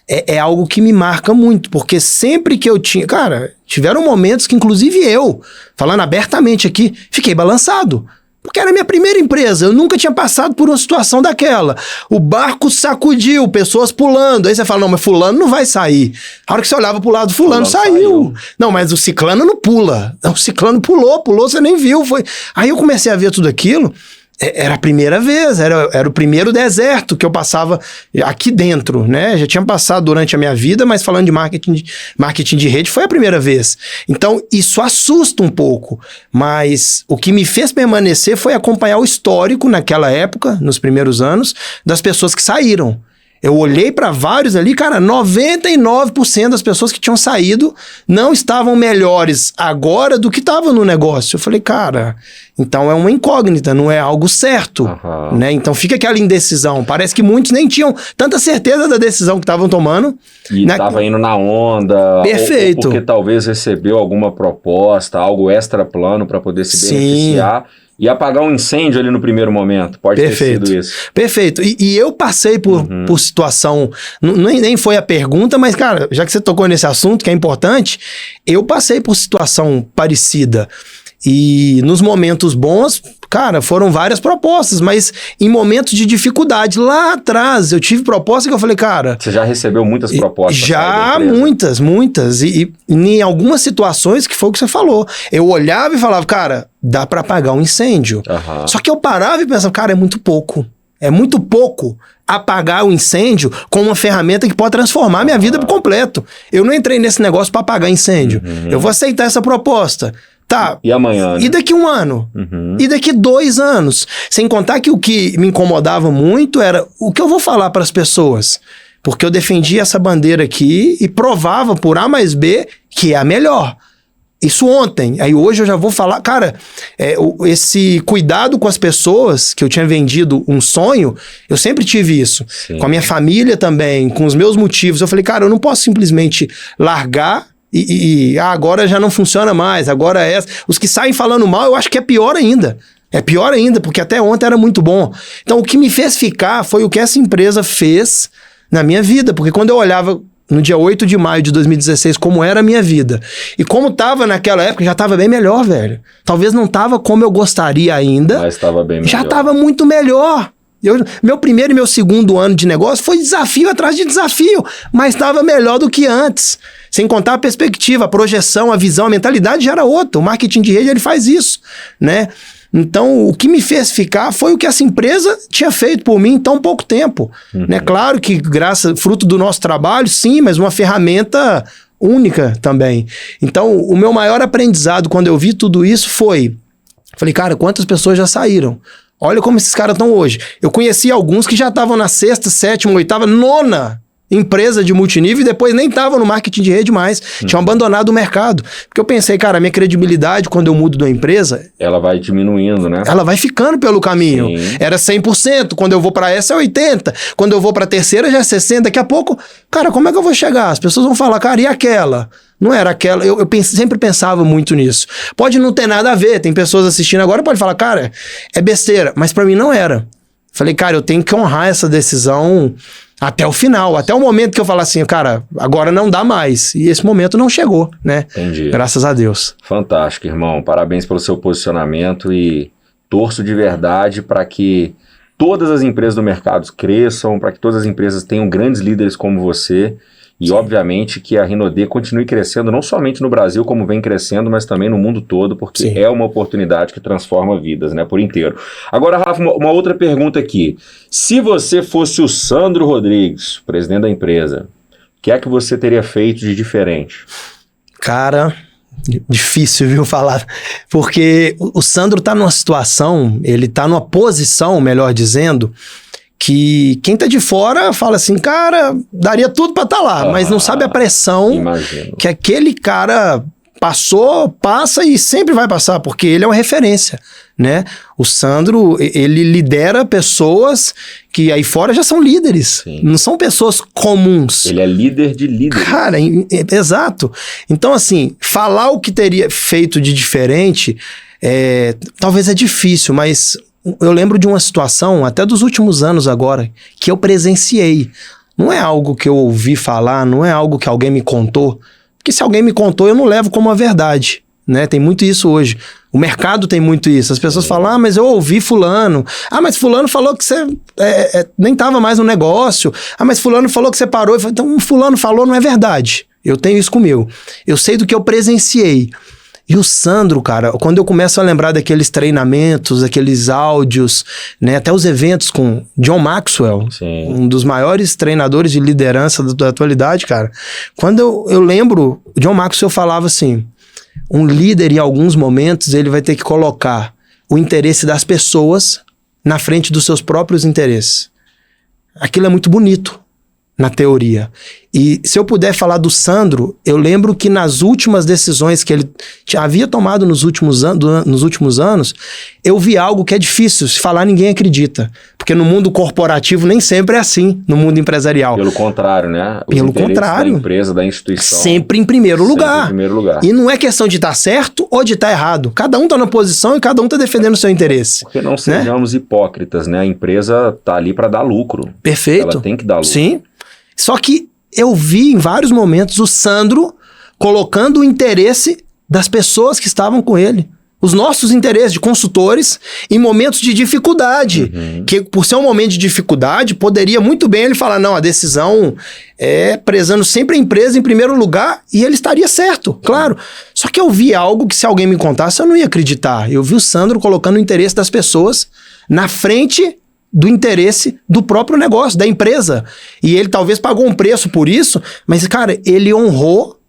[SPEAKER 2] é algo que me marca muito, porque sempre que eu tinha... Cara, tiveram momentos que, inclusive eu, falando abertamente aqui, fiquei balançado. Porque era a minha primeira empresa, eu nunca tinha passado por uma situação daquela. O barco sacudiu, pessoas pulando. Aí você fala, não, mas fulano não vai sair. A hora que você olhava pro lado, fulano saiu. Não, mas o ciclano não pula. Não, o ciclano pulou, você nem viu. Foi. Aí eu comecei a ver tudo aquilo... Era a primeira vez, era o primeiro deserto que eu passava aqui dentro, né? Já tinha passado durante a minha vida, mas falando de marketing de rede foi a primeira vez. Então, isso assusta um pouco, mas o que me fez permanecer foi acompanhar o histórico naquela época, nos primeiros anos, das pessoas que saíram. Eu olhei para vários ali, cara, 99% das pessoas que tinham saído não estavam melhores agora do que estavam no negócio. Eu falei, cara, então é uma incógnita, não é algo certo, né? Então fica aquela indecisão. Parece que muitos nem tinham tanta certeza da decisão que estavam tomando.
[SPEAKER 1] E estava indo na onda.
[SPEAKER 2] Perfeito.
[SPEAKER 1] Ou porque talvez recebeu alguma proposta, algo extra plano para poder se beneficiar. E apagar um incêndio ali no primeiro momento. Pode ter sido isso.
[SPEAKER 2] Perfeito. E eu passei por situação... Nem foi a pergunta, mas, cara, já que você tocou nesse assunto, que é importante, eu passei por situação parecida. E nos momentos bons, cara, foram várias propostas, mas em momentos de dificuldade, lá atrás, eu tive proposta que eu falei, cara...
[SPEAKER 1] Você já recebeu muitas propostas?
[SPEAKER 2] Já, muitas. E em algumas situações, que foi o que você falou, eu olhava e falava, cara, dá pra apagar um incêndio. Só que eu parava e pensava, cara, é muito pouco. É muito pouco apagar o incêndio com uma ferramenta que pode transformar a minha vida por completo. Eu não entrei nesse negócio para apagar incêndio. Eu vou aceitar essa proposta. Tá.
[SPEAKER 1] E amanhã, né?
[SPEAKER 2] E daqui 1 ano? E daqui 2 anos? Sem contar que o que me incomodava muito era o que eu vou falar para as pessoas. Porque eu defendia essa bandeira aqui e provava por A mais B que é a melhor. Isso ontem. Aí hoje eu já vou falar... Cara, esse cuidado com as pessoas, que eu tinha vendido um sonho, eu sempre tive isso. Sim. Com a minha família também, com os meus motivos. Eu falei, cara, eu não posso simplesmente largar agora já não funciona mais, agora os que saem falando mal, eu acho que é pior ainda. É pior ainda, porque até ontem era muito bom. Então, o que me fez ficar foi o que essa empresa fez na minha vida, porque quando eu olhava no dia 8 de maio de 2016, como era a minha vida, e como tava naquela época, já tava bem melhor, velho. Talvez não tava como eu gostaria ainda,
[SPEAKER 1] mas tava bem melhor.
[SPEAKER 2] Já tava muito melhor. Meu primeiro e meu segundo ano de negócio foi desafio atrás de desafio, mas estava melhor do que antes. Sem contar a perspectiva, a projeção, a visão, a mentalidade já era outra. O marketing de rede, ele faz isso, né? Então, o que me fez ficar foi o que essa empresa tinha feito por mim em tão pouco tempo. Né? Claro que, fruto do nosso trabalho, sim, mas uma ferramenta única também. Então, o meu maior aprendizado quando eu vi tudo isso foi... Falei, cara, quantas pessoas já saíram? Olha como esses caras estão hoje. Eu conheci alguns que já estavam na 6ª, 7ª, 8ª, 9ª empresa de multinível e depois nem estavam no marketing de rede mais. Tinham abandonado o mercado. Porque eu pensei, cara, a minha credibilidade quando eu mudo de uma empresa...
[SPEAKER 1] Ela vai diminuindo, né?
[SPEAKER 2] Ela vai ficando pelo caminho.
[SPEAKER 1] Sim.
[SPEAKER 2] Era 100%, quando eu vou pra essa é 80%, quando eu vou pra terceira já é 60%. Daqui a pouco, cara, como é que eu vou chegar? As pessoas vão falar, cara, e aquela? Não era aquela. Eu sempre pensava muito nisso. Pode não ter nada a ver, tem pessoas assistindo agora, pode falar, cara, é besteira. Mas pra mim não era. Falei, cara, eu tenho que honrar essa decisão até o final, até o momento que eu falar assim, cara, agora não dá mais. E esse momento não chegou, né?
[SPEAKER 1] Entendi.
[SPEAKER 2] Graças a Deus.
[SPEAKER 1] Fantástico, irmão. Parabéns pelo seu posicionamento e torço de verdade para que todas as empresas do mercado cresçam, para que todas as empresas tenham grandes líderes como você. E, obviamente, que a Renaudê continue crescendo, não somente no Brasil, como vem crescendo, mas também no mundo todo, porque
[SPEAKER 2] Sim.
[SPEAKER 1] é uma oportunidade que transforma vidas, né, por inteiro. Agora, Rafa, uma outra pergunta aqui. Se você fosse o Sandro Rodrigues, presidente da empresa, o que é que você teria feito de diferente?
[SPEAKER 2] Cara, difícil, viu, falar. Porque o Sandro tá numa situação, ele tá numa posição, melhor dizendo, que quem tá de fora fala assim, cara, daria tudo pra tá lá, mas não sabe a pressão
[SPEAKER 1] Imagino.
[SPEAKER 2] que aquele cara passou, passa e sempre vai passar, porque ele é uma referência, né? O Sandro, ele lidera pessoas que aí fora já são líderes,
[SPEAKER 1] Sim.
[SPEAKER 2] não são pessoas comuns.
[SPEAKER 1] Ele é líder de líderes.
[SPEAKER 2] Cara, exato. Então, assim, falar o que teria feito de diferente, talvez é difícil, mas eu lembro de uma situação, até dos últimos anos agora, que eu presenciei. Não é algo que eu ouvi falar, não é algo que alguém me contou, porque se alguém me contou, eu não levo como uma verdade, né? Tem muito isso hoje. O mercado tem muito isso. As pessoas falam, mas eu ouvi fulano. Mas fulano falou que você nem estava mais no negócio. Mas fulano falou que você parou. Então, fulano falou, não é verdade. Eu tenho isso comigo. Eu sei do que eu presenciei. E o Sandro, cara, quando eu começo a lembrar daqueles treinamentos, aqueles áudios, né, até os eventos com John Maxwell,
[SPEAKER 1] Sim.
[SPEAKER 2] um dos maiores treinadores de liderança da atualidade, cara. Quando eu lembro, John Maxwell falava assim, um líder em alguns momentos ele vai ter que colocar o interesse das pessoas na frente dos seus próprios interesses. Aquilo é muito bonito na teoria. E se eu puder falar do Sandro, eu lembro que nas últimas decisões que ele havia tomado nos últimos anos, eu vi algo que é difícil, se falar ninguém acredita. Porque no mundo corporativo nem sempre é assim, no mundo empresarial.
[SPEAKER 1] Pelo contrário, né? Os
[SPEAKER 2] Pelo
[SPEAKER 1] interesses
[SPEAKER 2] contrário.
[SPEAKER 1] da empresa, da instituição.
[SPEAKER 2] Sempre em primeiro lugar.
[SPEAKER 1] Sempre em primeiro lugar.
[SPEAKER 2] E não é questão de estar certo ou de estar errado. Cada um está na posição e cada um está defendendo o seu interesse.
[SPEAKER 1] Porque não sejamos hipócritas, né? A empresa tá ali para dar lucro.
[SPEAKER 2] Perfeito.
[SPEAKER 1] Ela tem que dar lucro.
[SPEAKER 2] Sim. Só que eu vi em vários momentos o Sandro colocando o interesse das pessoas que estavam com ele. Os nossos interesses de consultores em momentos de dificuldade. Que por ser um momento de dificuldade, poderia muito bem ele falar, não, a decisão é prezando sempre a empresa em primeiro lugar e ele estaria certo, claro. Só que eu vi algo que se alguém me contasse eu não ia acreditar. Eu vi o Sandro colocando o interesse das pessoas na frente do interesse do próprio negócio, da empresa. E ele talvez pagou um preço por isso, mas, cara, ele honrou,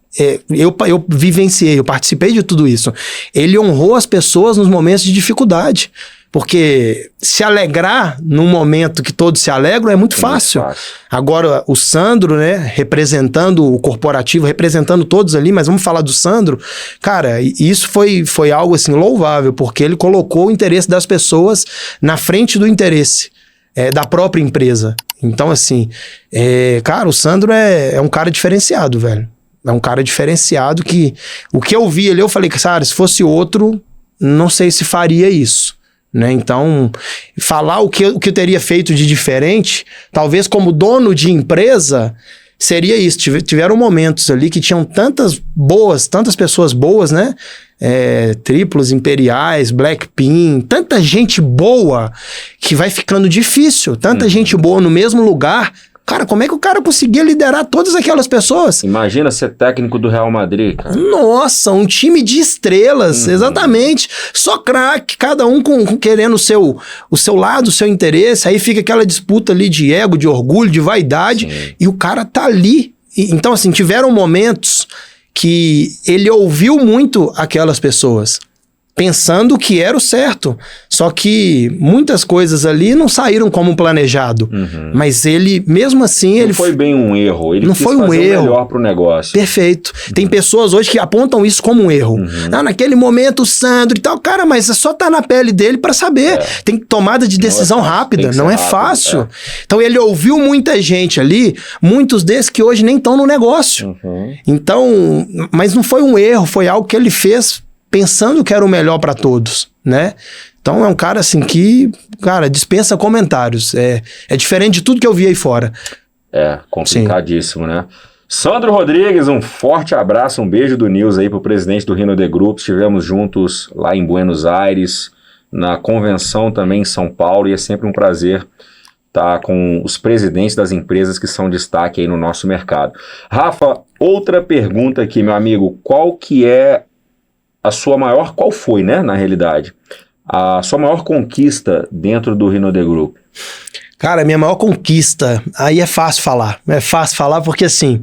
[SPEAKER 2] eu vivenciei, eu participei de tudo isso. Ele honrou as pessoas nos momentos de dificuldade. Porque se alegrar num momento que todos se alegram é muito fácil. Agora, o Sandro, né, representando o corporativo, representando todos ali, mas vamos falar do Sandro, cara, isso foi algo assim louvável, porque ele colocou o interesse das pessoas na frente do interesse da própria empresa. Então, assim, cara, o Sandro é um cara diferenciado, velho. É um cara diferenciado que o que eu vi ali, eu falei, cara, se fosse outro, não sei se faria isso. Né? Então, falar o que eu teria feito de diferente, talvez como dono de empresa, seria isso. Tiveram momentos ali que tinham tantas pessoas boas, né? Triplos, Imperiais, Blackpink, tanta gente boa que vai ficando difícil. Tanta gente boa no mesmo lugar. Cara, como é que o cara conseguia liderar todas aquelas pessoas?
[SPEAKER 1] Imagina ser técnico do Real Madrid, cara.
[SPEAKER 2] Nossa, um time de estrelas, exatamente. Só craque, cada um querendo o seu lado, o seu interesse. Aí fica aquela disputa ali de ego, de orgulho, de vaidade. Sim. E o cara tá ali Então, assim, tiveram momentos que ele ouviu muito aquelas pessoas, pensando que era o certo. Só que muitas coisas ali não saíram como planejado. Mas ele, mesmo assim...
[SPEAKER 1] Não foi bem um erro. Ele
[SPEAKER 2] não
[SPEAKER 1] quis
[SPEAKER 2] foi um
[SPEAKER 1] fazer
[SPEAKER 2] erro.
[SPEAKER 1] o melhor pro negócio.
[SPEAKER 2] Perfeito. Tem pessoas hoje que apontam isso como um erro. Naquele momento, o Sandro e tal... Cara, mas é só tá na pele dele pra saber. Tem tomada de decisão rápida. Não é fácil. Então, ele ouviu muita gente ali, muitos desses que hoje nem estão no negócio. Então, mas não foi um erro, foi algo que ele fez pensando que era o melhor para todos, né? Então é um cara assim que, cara, dispensa comentários. É diferente de tudo que eu vi aí fora.
[SPEAKER 1] É, complicadíssimo, né? Sandro Rodrigues, um forte abraço, um beijo do Nils aí pro presidente do Rino The Group. Estivemos juntos lá em Buenos Aires, na convenção também em São Paulo, e é sempre um prazer estar com os presidentes das empresas que são destaque aí no nosso mercado. Rafa, outra pergunta aqui, meu amigo. Qual foi, né, na realidade, a sua maior conquista dentro do Rino The Group?
[SPEAKER 2] Cara, minha maior conquista, aí é fácil falar. É fácil falar porque, assim,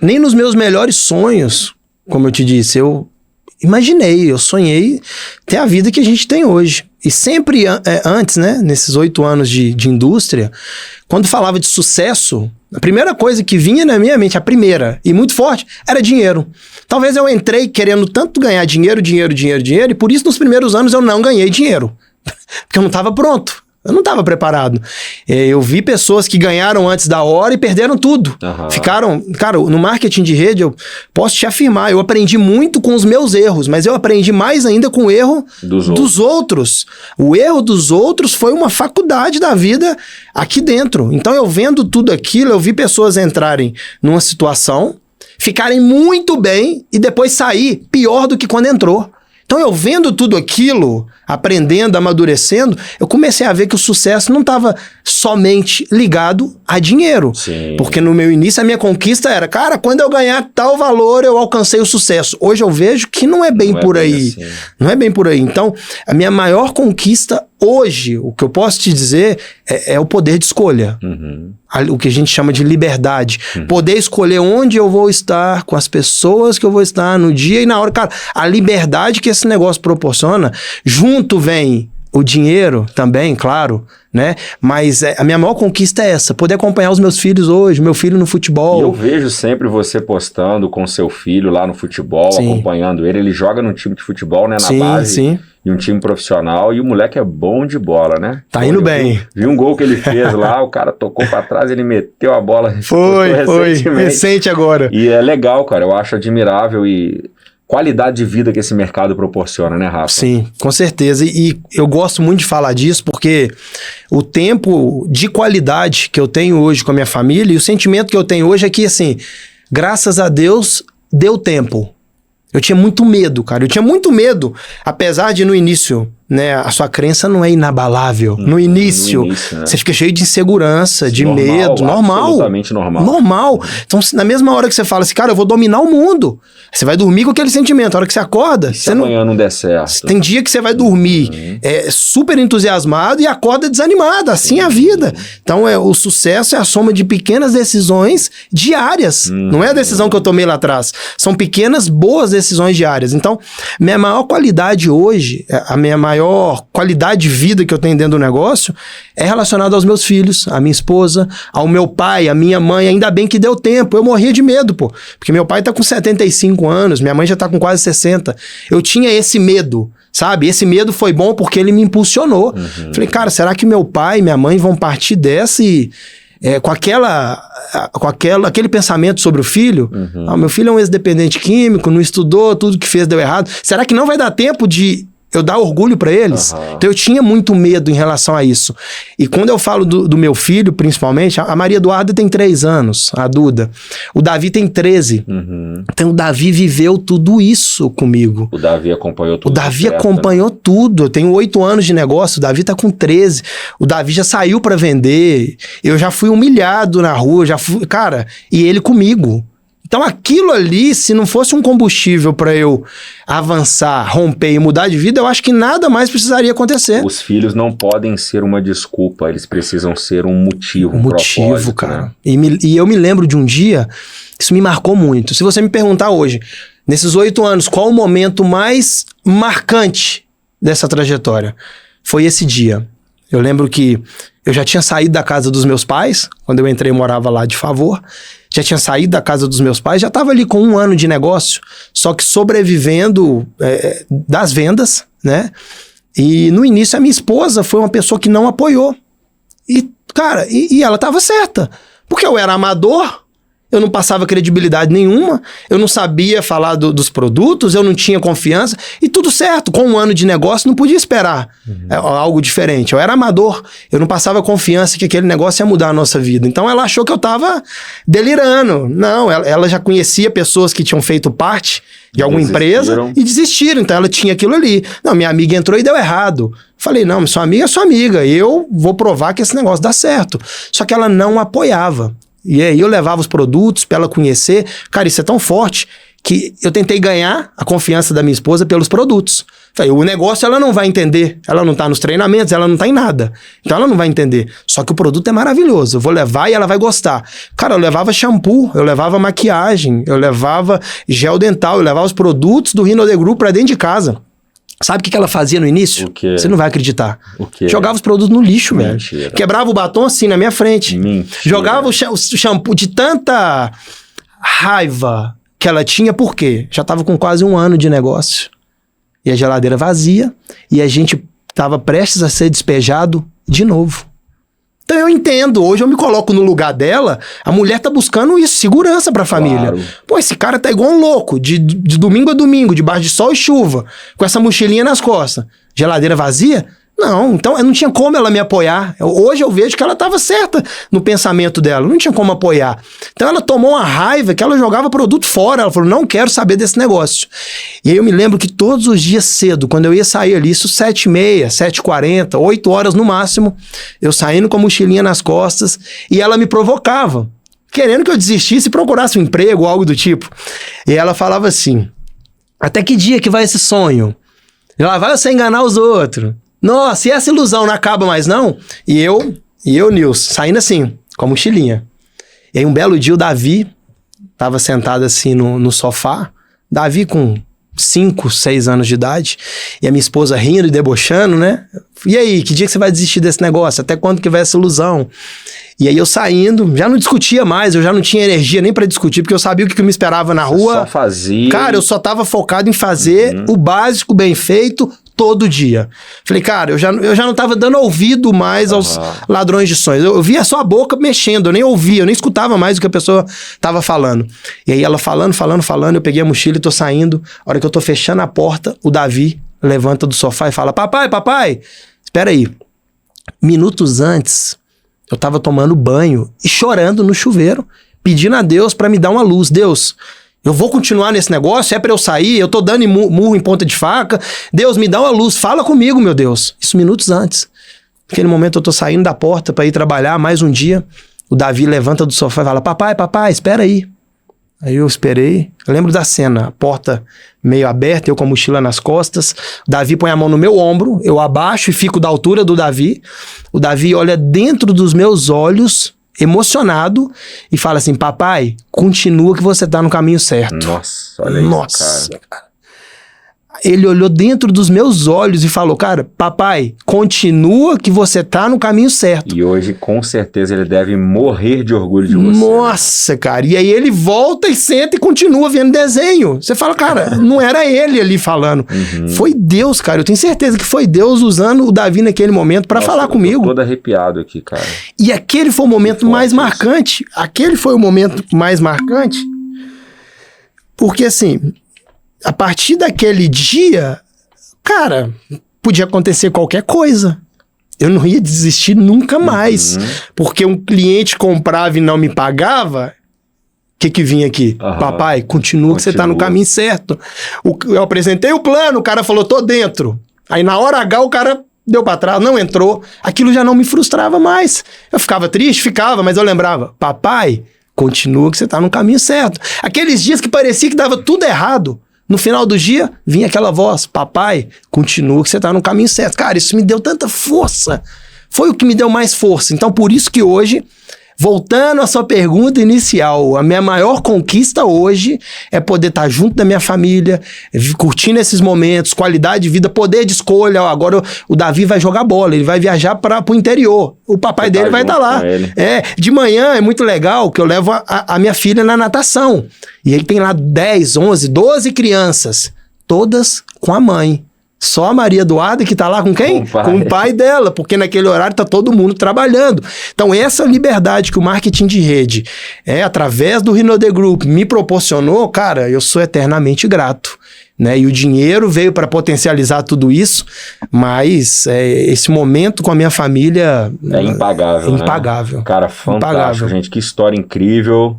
[SPEAKER 2] nem nos meus melhores sonhos, como eu te disse, eu sonhei ter a vida que a gente tem hoje. E sempre antes, né, nesses 8 anos de indústria, quando falava de sucesso, a primeira coisa que vinha na minha mente, a primeira, e muito forte, era dinheiro. Talvez eu entrei querendo tanto ganhar dinheiro, e por isso nos primeiros anos eu não ganhei dinheiro. Porque eu não estava pronto. Eu não estava preparado. Eu vi pessoas que ganharam antes da hora e perderam tudo. Ficaram... Cara, no marketing de rede, eu posso te afirmar, eu aprendi muito com os meus erros, mas eu aprendi mais ainda com o erro dos outros. O erro dos outros foi uma faculdade da vida aqui dentro. Então, eu vendo tudo aquilo, eu vi pessoas entrarem numa situação, ficarem muito bem e depois sair pior do que quando entrou. Então, eu vendo tudo aquilo, aprendendo, amadurecendo, eu comecei a ver que o sucesso não estava somente ligado a dinheiro.
[SPEAKER 1] Sim.
[SPEAKER 2] Porque no meu início, a minha conquista era, cara, quando eu ganhar tal valor, eu alcancei o sucesso. Hoje eu vejo que não é bem por aí. Assim. Não é bem por aí. Então, a minha maior conquista hoje, o que eu posso te dizer, é o poder de escolha. O que a gente chama de liberdade. Poder escolher onde eu vou estar, com as pessoas que eu vou estar no dia e na hora. Cara, a liberdade que esse negócio proporciona, junto vem o dinheiro também, claro, né? Mas a minha maior conquista é essa, poder acompanhar os meus filhos hoje, meu filho no futebol.
[SPEAKER 1] E eu vejo sempre você postando com seu filho lá no futebol, acompanhando ele. Ele joga num time de futebol, né? Na base. E um time profissional, e o moleque é bom de bola, né?
[SPEAKER 2] Tá indo bem.
[SPEAKER 1] Vi um gol que ele fez lá, o cara tocou pra trás, ele meteu a bola.
[SPEAKER 2] Foi, recente agora.
[SPEAKER 1] E é legal, cara, eu acho admirável e qualidade de vida que esse mercado proporciona, né, Rafa?
[SPEAKER 2] Sim, com certeza. E eu gosto muito de falar disso porque o tempo de qualidade que eu tenho hoje com a minha família e o sentimento que eu tenho hoje é que, assim, graças a Deus, deu tempo. Eu tinha muito medo, cara. Eu tinha muito medo, apesar de no início, né, a sua crença não é inabalável. No início, né? Você fica cheio de insegurança, de medo. Normal.
[SPEAKER 1] Absolutamente normal.
[SPEAKER 2] Normal. Então, na mesma hora que você fala assim, cara, eu vou dominar o mundo. Você vai dormir com aquele sentimento. A hora que você acorda...
[SPEAKER 1] Se amanhã não der certo.
[SPEAKER 2] Tem dia que você vai dormir super entusiasmado e acorda desanimado. Assim é a vida. Então, o sucesso é a soma de pequenas decisões diárias. Não é a decisão que eu tomei lá atrás. São pequenas, boas decisões diárias. Então, minha maior qualidade hoje, a minha maior qualidade de vida que eu tenho dentro do negócio é relacionada aos meus filhos, à minha esposa, ao meu pai, à minha mãe. Ainda bem que deu tempo. Eu morria de medo, pô. Porque meu pai tá com 75 anos, minha mãe já tá com quase 60. Eu tinha esse medo, sabe? Esse medo foi bom porque ele me impulsionou. Falei, cara, será que meu pai e minha mãe vão partir dessa e... com aquele pensamento sobre o filho, meu filho é um ex-dependente químico, não estudou, tudo que fez deu errado. Será que não vai dar tempo de eu dar orgulho pra eles? Então eu tinha muito medo em relação a isso. E quando eu falo do meu filho, principalmente, a Maria Eduarda tem 3 anos, a Duda. O Davi tem 13. Então o Davi viveu tudo isso comigo.
[SPEAKER 1] O Davi acompanhou tudo.
[SPEAKER 2] O Davi acompanhou tudo. Eu tenho 8 anos de negócio, o Davi tá com 13. O Davi já saiu pra vender. Eu já fui humilhado na rua, cara, e ele comigo. Então aquilo ali, se não fosse um combustível para eu avançar, romper e mudar de vida, eu acho que nada mais precisaria acontecer.
[SPEAKER 1] Os filhos não podem ser uma desculpa, eles precisam ser um motivo, um
[SPEAKER 2] motivo,
[SPEAKER 1] propósito,
[SPEAKER 2] cara.
[SPEAKER 1] Né?
[SPEAKER 2] E eu me lembro de um dia, isso me marcou muito. Se você me perguntar hoje, nesses 8 anos, qual o momento mais marcante dessa trajetória? Foi esse dia. Eu lembro que eu já tinha saído da casa dos meus pais, quando eu entrei, eu morava lá de favor. Já tinha saído da casa dos meus pais, já estava ali com 1 ano de negócio, só que sobrevivendo das vendas, né? E no início a minha esposa foi uma pessoa que não apoiou. E, cara, e ela estava certa. Porque eu era amador, eu não passava credibilidade nenhuma, eu não sabia falar dos produtos, eu não tinha confiança, e tudo certo. Com 1 ano de negócio, não podia esperar algo diferente. Eu era amador, eu não passava confiança que aquele negócio ia mudar a nossa vida. Então ela achou que eu estava delirando. Não, ela já conhecia pessoas que tinham feito parte de alguma empresa e desistiram. Então ela tinha aquilo ali. Não, minha amiga entrou e deu errado. Falei, não, sua amiga é sua amiga, eu vou provar que esse negócio dá certo. Só que ela não apoiava. E aí eu levava os produtos pra ela conhecer. Cara, isso é tão forte que eu tentei ganhar a confiança da minha esposa pelos produtos. Falei, o negócio ela não vai entender. Ela não tá nos treinamentos, ela não tá em nada. Então ela não vai entender. Só que o produto é maravilhoso. Eu vou levar e ela vai gostar. Cara, eu levava shampoo, eu levava maquiagem, eu levava gel dental, eu levava os produtos do Rhino The Group pra dentro de casa. Sabe o que ela fazia no início?
[SPEAKER 1] O quê?
[SPEAKER 2] Você não vai acreditar.
[SPEAKER 1] O quê?
[SPEAKER 2] Jogava os produtos no lixo,
[SPEAKER 1] Mentira.
[SPEAKER 2] velho. Quebrava o batom assim na minha frente.
[SPEAKER 1] Mentira.
[SPEAKER 2] Jogava o shampoo de tanta raiva que ela tinha, por quê? Já tava com quase 1 ano de negócio. E a geladeira vazia. E a gente tava prestes a ser despejado de novo. Então eu entendo, hoje eu me coloco no lugar dela, a mulher tá buscando isso, segurança pra família.
[SPEAKER 1] Claro.
[SPEAKER 2] Pô, esse cara tá igual um louco, de domingo a domingo, debaixo de sol e chuva, com essa mochilinha nas costas. Geladeira vazia? Não, então não tinha como ela me apoiar. Hoje eu vejo que ela estava certa no pensamento dela, não tinha como apoiar. Então ela tomou uma raiva que ela jogava produto fora, ela falou, não quero saber desse negócio. E aí eu me lembro que todos os dias cedo, quando eu ia sair ali, isso 7h30, 7h40, 8 horas no máximo, eu saindo com a mochilinha nas costas e ela me provocava, querendo que eu desistisse e procurasse um emprego ou algo do tipo. E ela falava assim, até que dia que vai esse sonho? Lá vai você enganar os outros. Nossa, e essa ilusão não acaba mais não? E eu, Nilson, saindo assim, com a mochilinha. E aí um belo dia o Davi tava sentado assim no sofá. Davi com 5, 6 anos de idade. E a minha esposa rindo e debochando, né? E aí, que dia que você vai desistir desse negócio? Até quando que vai essa ilusão? E aí eu saindo, já não discutia mais, eu já não tinha energia nem pra discutir, porque eu sabia o que me esperava na rua.
[SPEAKER 1] Só fazia.
[SPEAKER 2] Cara, eu só tava focado em fazer o básico bem feito todo dia. Falei, cara, eu já não tava dando ouvido mais aos ladrões de sonhos. Eu via só a boca mexendo, eu nem ouvia, eu nem escutava mais o que a pessoa tava falando. E aí ela falando, eu peguei a mochila e tô saindo. A hora que eu tô fechando a porta, o Davi levanta do sofá e fala, papai, espera aí. Minutos antes, eu tava tomando banho e chorando no chuveiro, pedindo a Deus pra me dar uma luz. Deus, eu vou continuar nesse negócio? É pra eu sair? Eu tô dando murro em ponta de faca? Deus, me dá uma luz. Fala comigo, meu Deus. Isso minutos antes. Naquele momento eu tô saindo da porta pra ir trabalhar mais um dia. O Davi levanta do sofá e fala, papai, espera aí. Aí eu esperei. Eu lembro da cena. A porta meio aberta, eu com a mochila nas costas. O Davi põe a mão no meu ombro. Eu abaixo e fico da altura do Davi. O Davi olha dentro dos meus olhos, emocionado, e fala assim, papai, continua que você tá no caminho certo.
[SPEAKER 1] Nossa, olha isso, cara.
[SPEAKER 2] Ele olhou dentro dos meus olhos e falou, cara, papai, continua que você tá no caminho certo.
[SPEAKER 1] E hoje, com certeza, ele deve morrer de orgulho de você.
[SPEAKER 2] Nossa, cara. E aí ele volta e senta e continua vendo desenho. Você fala, cara, não era ele ali falando. Foi Deus, cara. Eu tenho certeza que foi Deus usando o Davi naquele momento pra falar comigo.
[SPEAKER 1] Eu tô todo arrepiado aqui, cara.
[SPEAKER 2] E aquele foi o momento mais marcante. Aquele foi o momento mais marcante. Porque assim, a partir daquele dia, cara, podia acontecer qualquer coisa. Eu não ia desistir nunca mais. Porque um cliente comprava e não me pagava, o que vinha aqui? Papai, continua que você tá no caminho certo. Eu apresentei o plano, o cara falou, tô dentro. Aí na hora H o cara deu pra trás, não entrou. Aquilo já não me frustrava mais. Eu ficava triste, mas eu lembrava, papai, continua que você tá no caminho certo. Aqueles dias que parecia que dava tudo errado, no final do dia, vinha aquela voz, papai, continua que você tá no caminho certo. Cara, isso me deu tanta força. Foi o que me deu mais força. Então, por isso que hoje, voltando à sua pergunta inicial, a minha maior conquista hoje é poder estar junto da minha família, curtindo esses momentos, qualidade de vida, poder de escolha. Ó, agora o Davi vai jogar bola, ele vai viajar para o interior. O papai dele vai estar lá. De manhã é muito legal que eu levo a minha filha na natação. E ele tem lá 10, 11, 12 crianças, todas com a mãe. Só a Maria Eduarda que tá lá com quem? Com o pai dela, porque naquele horário tá todo mundo trabalhando. Então essa liberdade que o marketing de rede, através do Rinode Group, me proporcionou, cara, eu sou eternamente grato. Né? E o dinheiro veio para potencializar tudo isso, mas esse momento com a minha família...
[SPEAKER 1] É impagável,
[SPEAKER 2] impagável.
[SPEAKER 1] Né? Cara, fantástico,
[SPEAKER 2] impagável.
[SPEAKER 1] Gente, que história incrível.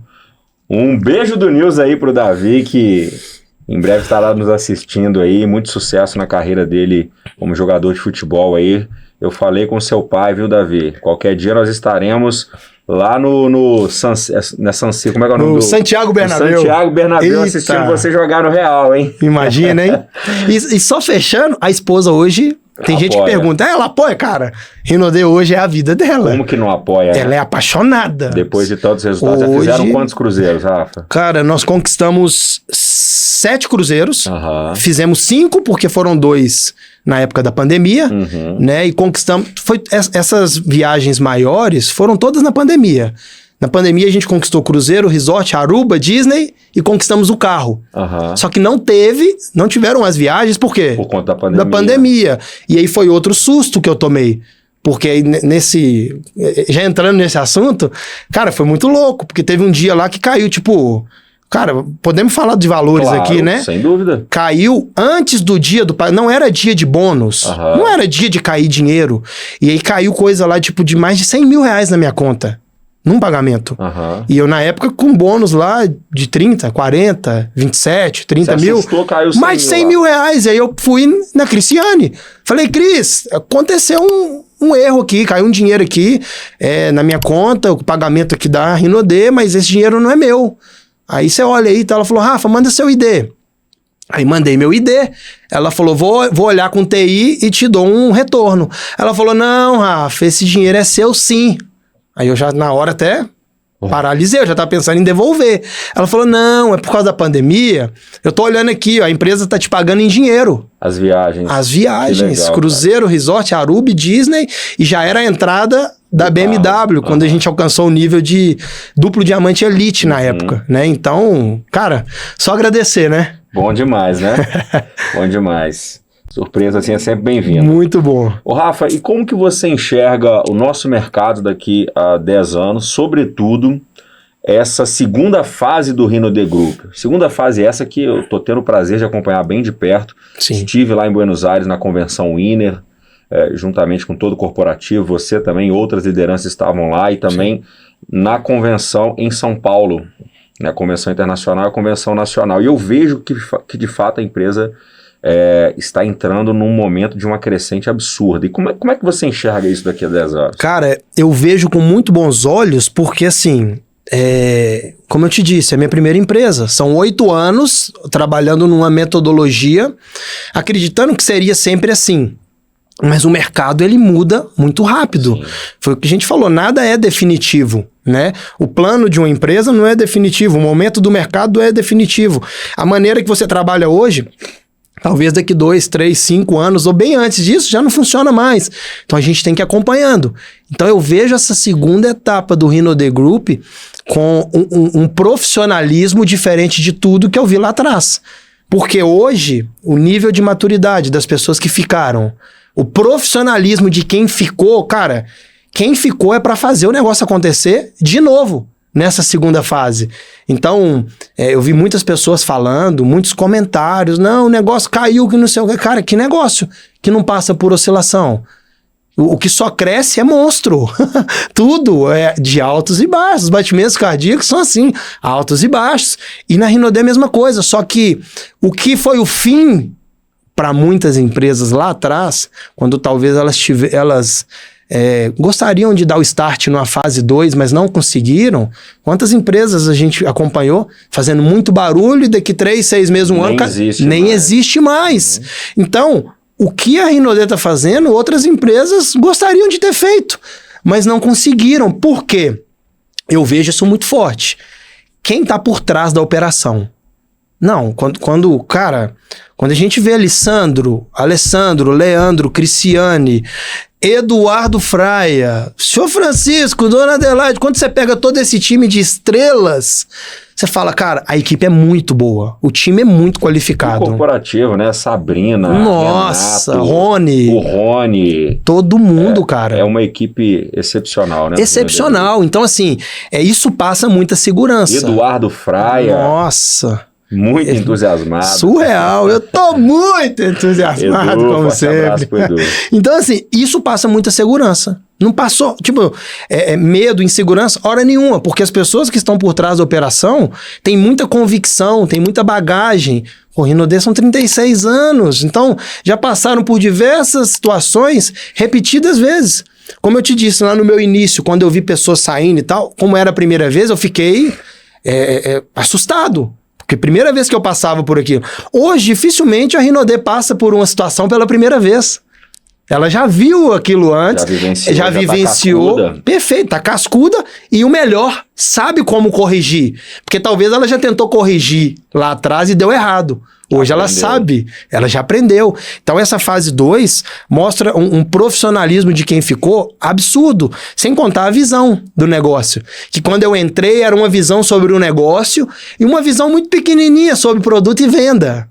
[SPEAKER 1] Um beijo do Nils aí pro Davi, que... Em breve estará nos assistindo aí, muito sucesso na carreira dele como jogador de futebol aí. Eu falei com seu pai, viu, Davi? Qualquer dia nós estaremos lá no como é que é o nome do...
[SPEAKER 2] Santiago Bernabéu.
[SPEAKER 1] Santiago Bernabéu, assistindo você jogar no Real, hein?
[SPEAKER 2] Imagina, hein? E só fechando, a esposa hoje... Tem gente que pergunta, ela apoia, cara. Rinode hoje é a vida dela.
[SPEAKER 1] Como que não apoia?
[SPEAKER 2] Ela é apaixonada.
[SPEAKER 1] Depois de tantos resultados,
[SPEAKER 2] hoje,
[SPEAKER 1] já fizeram quantos cruzeiros, Rafa?
[SPEAKER 2] Cara, nós conquistamos 7 cruzeiros. Fizemos 5, porque foram 2 na época da pandemia, né? E conquistamos... Essas viagens maiores foram todas na pandemia. Na pandemia a gente conquistou cruzeiro, resort, Aruba, Disney e conquistamos o carro. Só que não tiveram as viagens, por quê?
[SPEAKER 1] Por conta da pandemia.
[SPEAKER 2] Da pandemia. E aí foi outro susto que eu tomei. Porque aí já entrando nesse assunto, cara, foi muito louco. Porque teve um dia lá que caiu, tipo... Cara, podemos falar de valores aqui, né?
[SPEAKER 1] Sem dúvida.
[SPEAKER 2] Caiu antes do dia do... Não era dia de bônus. Não era dia de cair dinheiro. E aí caiu coisa lá, tipo, de mais de 100 mil reais na minha conta. Num pagamento. E eu, na época, com bônus lá de 30, 40, 27, 30 mil.
[SPEAKER 1] Assustou, caiu 100
[SPEAKER 2] mais de 100 mil reais. E aí eu fui na Cristiane. Falei, Cris, aconteceu um erro aqui, caiu um dinheiro aqui na minha conta, o pagamento aqui da Rinode, mas esse dinheiro não é meu. Aí você olha aí, ela falou, Rafa, manda seu ID. Aí mandei meu ID, ela falou, vou olhar com TI e te dou um retorno. Ela falou, não, Rafa, esse dinheiro é seu sim. Aí eu já, na hora até paralisei, eu já tava pensando em devolver. Ela falou, não, é por causa da pandemia. Eu tô olhando aqui, ó, a empresa tá te pagando em dinheiro.
[SPEAKER 1] As viagens.
[SPEAKER 2] As viagens,
[SPEAKER 1] legal,
[SPEAKER 2] cruzeiro, resort, Aruba, Disney, e já era a entrada da BMW, quando a gente alcançou o nível de duplo diamante elite na época, né? Então, cara, só agradecer, né?
[SPEAKER 1] Bom demais, né? Bom demais. Surpresa assim é sempre bem-vinda.
[SPEAKER 2] Muito bom.
[SPEAKER 1] Ô Rafa, e como que você enxerga o nosso mercado daqui a 10 anos, sobretudo essa segunda fase do Rinode Group? Segunda fase essa que eu tô tendo o prazer de acompanhar bem de perto.
[SPEAKER 2] Sim.
[SPEAKER 1] Estive lá em Buenos Aires na convenção Winner, juntamente com todo o corporativo, você também, outras lideranças estavam lá, e também na convenção em São Paulo, na convenção internacional e a convenção nacional. E eu vejo que de fato a empresa... está entrando num momento de uma crescente absurda. E como é que você enxerga isso daqui a 10 anos?
[SPEAKER 2] Cara, eu vejo com muito bons olhos, porque assim, como eu te disse, é a minha primeira empresa. São 8 anos trabalhando numa metodologia, acreditando que seria sempre assim. Mas o mercado, ele muda muito rápido. Sim. Foi o que a gente falou, nada é definitivo, né? O plano de uma empresa não é definitivo, o momento do mercado é definitivo. A maneira que você trabalha hoje... Talvez daqui 2, 3, 5 anos, ou bem antes disso, já não funciona mais. Então a gente tem que ir acompanhando. Então eu vejo essa segunda etapa do Rinode Group com um profissionalismo diferente de tudo que eu vi lá atrás. Porque hoje, o nível de maturidade das pessoas que ficaram, o profissionalismo de quem ficou, cara, quem ficou é para fazer o negócio acontecer de novo. Nessa segunda fase. Então, eu vi muitas pessoas falando, muitos comentários, não, o negócio caiu, que não sei o que. Cara, que negócio que não passa por oscilação? O que só cresce é monstro. Tudo é de altos e baixos. Os batimentos cardíacos são assim, altos e baixos. E na Rinode é a mesma coisa, só que o que foi o fim para muitas empresas lá atrás, quando talvez elas gostariam de dar o start numa fase 2, mas não conseguiram. Quantas empresas a gente acompanhou fazendo muito barulho e daqui 3, 6 meses, um ano, nem existe mais. Então, o que a Rinode está fazendo, outras empresas gostariam de ter feito, mas não conseguiram. Por quê? Eu vejo isso muito forte. Quem está por trás da operação? Não, quando a gente vê Alessandro, Leandro, Cristiane, Eduardo Fraia, senhor Francisco, dona Adelaide, quando você pega todo esse time de estrelas, você fala, cara, a equipe é muito boa, o time é muito qualificado.
[SPEAKER 1] O corporativo, né? Sabrina,
[SPEAKER 2] nossa,
[SPEAKER 1] Renato,
[SPEAKER 2] Rony.
[SPEAKER 1] O Rony.
[SPEAKER 2] Todo mundo, cara.
[SPEAKER 1] É uma equipe excepcional, né?
[SPEAKER 2] Excepcional. Então, assim, isso passa muita segurança.
[SPEAKER 1] Eduardo Fraia.
[SPEAKER 2] Nossa.
[SPEAKER 1] Muito entusiasmado.
[SPEAKER 2] Surreal, eu tô muito entusiasmado,
[SPEAKER 1] Edu,
[SPEAKER 2] como sempre. Então, assim, isso passa muita segurança. Não passou, tipo, medo, insegurança, hora nenhuma, porque as pessoas que estão por trás da operação têm muita convicção, têm muita bagagem. O Rinode são 36 anos, então já passaram por diversas situações repetidas vezes. Como eu te disse lá no meu início, quando eu vi pessoas saindo e tal, como era a primeira vez, eu fiquei assustado. Porque primeira vez que eu passava por aquilo. Hoje, dificilmente a Rinode passa por uma situação pela primeira vez. Ela já viu aquilo antes, já vivenciou. Tá perfeito, tá cascuda. E o melhor, sabe como corrigir. Porque talvez ela já tentou corrigir lá atrás e deu errado. Hoje ela sabe, ela já aprendeu. Então essa fase 2 mostra um profissionalismo de quem ficou absurdo, sem contar a visão do negócio. Que quando eu entrei era uma visão sobre o negócio e uma visão muito pequenininha sobre produto e venda.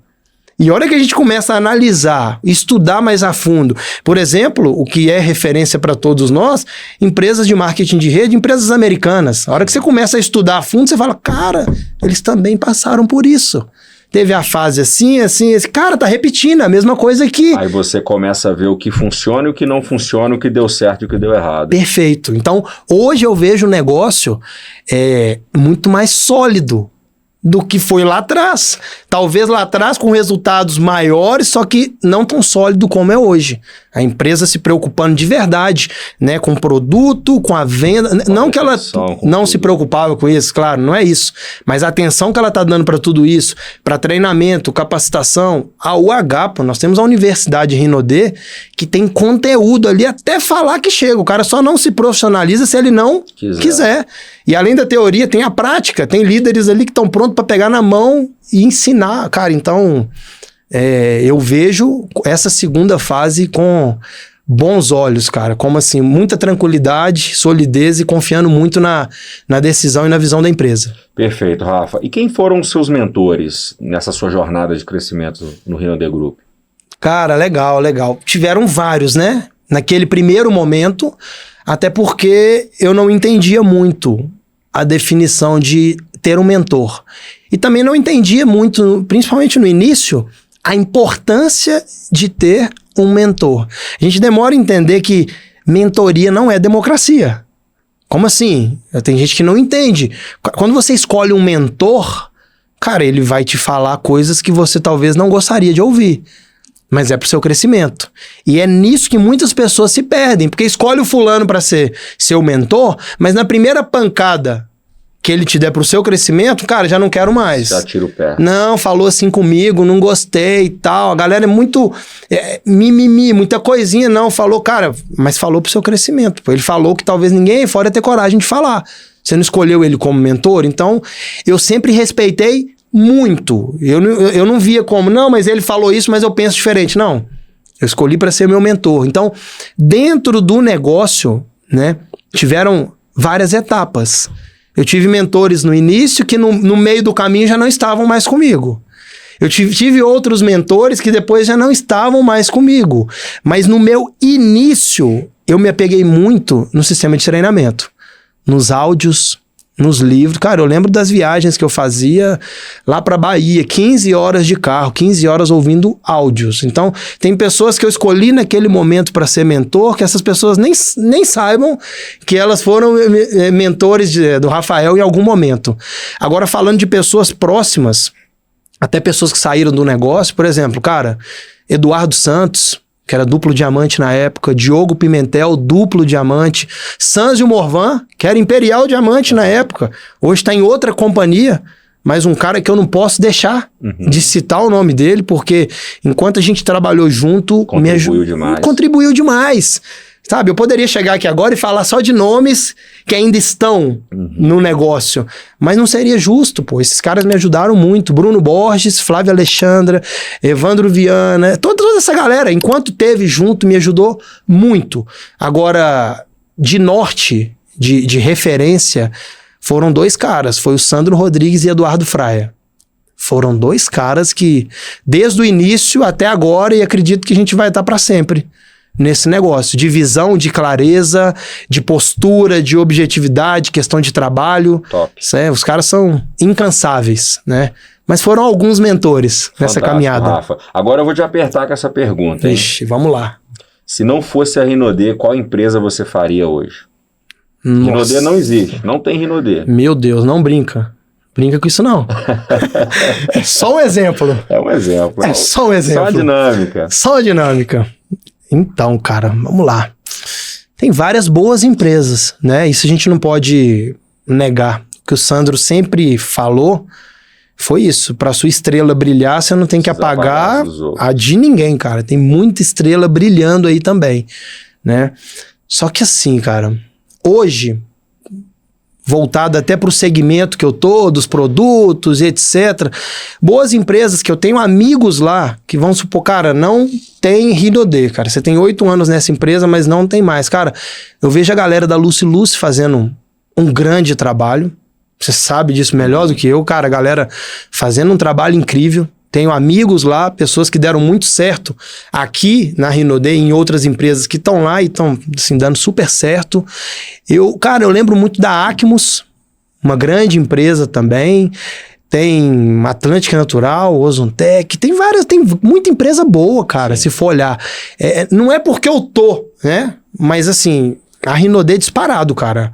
[SPEAKER 2] E a hora que a gente começa a analisar, estudar mais a fundo, por exemplo, o que é referência para todos nós, empresas de marketing de rede, empresas americanas. A hora que você começa a estudar a fundo, você fala, cara, eles também passaram por isso. Teve a fase assim, esse cara tá repetindo a mesma coisa aqui.
[SPEAKER 1] Aí você começa a ver o que funciona e o que não funciona, o que deu certo e o que deu errado.
[SPEAKER 2] Perfeito. Então, hoje eu vejo o negócio muito mais sólido do que foi lá atrás. Talvez lá atrás com resultados maiores, só que não tão sólido como é hoje. A empresa se preocupando de verdade, né, com o produto, com a venda. Não que ela não se preocupava com isso, claro, não é isso. Mas a atenção que ela está dando para tudo isso, para treinamento, capacitação, a UH, nós temos a Universidade Rinode, que tem conteúdo ali até falar que chega. O cara só não se profissionaliza se ele não quiser. E além da teoria, tem a prática, tem líderes ali que estão prontos para pegar na mão e ensinar. Cara, então eu vejo essa segunda fase com bons olhos, cara. Como assim, muita tranquilidade, solidez e confiando muito na decisão e na visão da empresa.
[SPEAKER 1] Perfeito, Rafa. E quem foram os seus mentores nessa sua jornada de crescimento no Rinode Group?
[SPEAKER 2] Cara, legal. Tiveram vários, né? Naquele primeiro momento, até porque eu não entendia muito a definição de ter um mentor. E também não entendia muito, principalmente no início, a importância de ter um mentor. A gente demora a entender que mentoria não é democracia. Como assim? Tem gente que não entende. Quando você escolhe um mentor, cara, ele vai te falar coisas que você talvez não gostaria de ouvir. Mas é pro seu crescimento. E é nisso que muitas pessoas se perdem. Porque escolhe o fulano para ser seu mentor, mas na primeira pancada que ele te der pro seu crescimento, cara, já não quero mais.
[SPEAKER 1] Já tira o pé.
[SPEAKER 2] Não, falou assim comigo, não gostei e tal. A galera é muito mimimi, muita coisinha. Não, falou, cara, mas falou pro seu crescimento. Ele falou que talvez ninguém fora ia ter coragem de falar. Você não escolheu ele como mentor? Então, eu sempre respeitei muito. Eu não via como, não, mas ele falou isso, mas eu penso diferente. Não, eu escolhi para ser meu mentor. Então, dentro do negócio, né, tiveram várias etapas. Eu tive mentores no início que no meio do caminho já não estavam mais comigo. Eu tive outros mentores que depois já não estavam mais comigo. Mas no meu início, eu me apeguei muito no sistema de treinamento. Nos áudios, nos livros. Cara, eu lembro das viagens que eu fazia lá para Bahia, 15 horas de carro, 15 horas ouvindo áudios. Então, tem pessoas que eu escolhi naquele momento para ser mentor, que essas pessoas nem saibam que elas foram mentores do Rafael em algum momento. Agora, falando de pessoas próximas, até pessoas que saíram do negócio, por exemplo, cara, Eduardo Santos, que era duplo diamante na época, Diogo Pimentel, duplo diamante, Sanzio Morvan, que era imperial diamante na época, hoje está em outra companhia, mas um cara que eu não posso deixar de citar o nome dele, porque enquanto a gente trabalhou junto, contribuiu demais. Sabe, eu poderia chegar aqui agora e falar só de nomes que ainda estão no negócio, mas não seria justo, pô. Esses caras me ajudaram muito. Bruno Borges, Flávia Alexandra, Evandro Viana, toda essa galera, enquanto teve junto, me ajudou muito. Agora, de norte, de referência, foram 2 caras. Foi o Sandro Rodrigues e Eduardo Fraia. Foram 2 caras que, desde o início até agora, e acredito que a gente vai estar para sempre nesse negócio, de visão, de clareza, de postura, de objetividade, questão de trabalho.
[SPEAKER 1] Top.
[SPEAKER 2] Os caras são incansáveis, né? Mas foram alguns mentores nessa caminhada.
[SPEAKER 1] Rafa. Agora eu vou te apertar com essa pergunta.
[SPEAKER 2] Vixe, vamos lá.
[SPEAKER 1] Se não fosse a Rinodê, qual empresa você faria hoje?
[SPEAKER 2] Nossa.
[SPEAKER 1] Rinodê não existe, não tem Rinodê.
[SPEAKER 2] Meu Deus, não brinca. Brinca com isso não. É só um exemplo.
[SPEAKER 1] É um exemplo.
[SPEAKER 2] É só um exemplo.
[SPEAKER 1] Só uma dinâmica.
[SPEAKER 2] Só uma dinâmica. Então, cara, vamos lá. Tem várias boas empresas, né? Isso a gente não pode negar. O que o Sandro sempre falou foi isso. Para sua estrela brilhar, você não tem que apagar a de ninguém, cara. Tem muita estrela brilhando aí também, né? Só que assim, cara, hoje, voltado até para o segmento que eu tô, dos produtos e etc. Boas empresas que eu tenho amigos lá, que vão supor, cara, não tem Rinodê, cara. Você tem 8 anos nessa empresa, mas não tem mais. Cara, eu vejo a galera da Lucy fazendo um grande trabalho. Você sabe disso melhor do que eu, cara. A galera fazendo um trabalho incrível. Tenho amigos lá, pessoas que deram muito certo aqui na Rinodê e em outras empresas que estão lá e estão assim, dando super certo. Cara, eu lembro muito da Acmos, uma grande empresa também. Tem Atlântica Natural, Ozontec, tem muita empresa boa, cara, se for olhar. Não é porque eu tô, né? Mas assim, a Rinodê disparado, cara.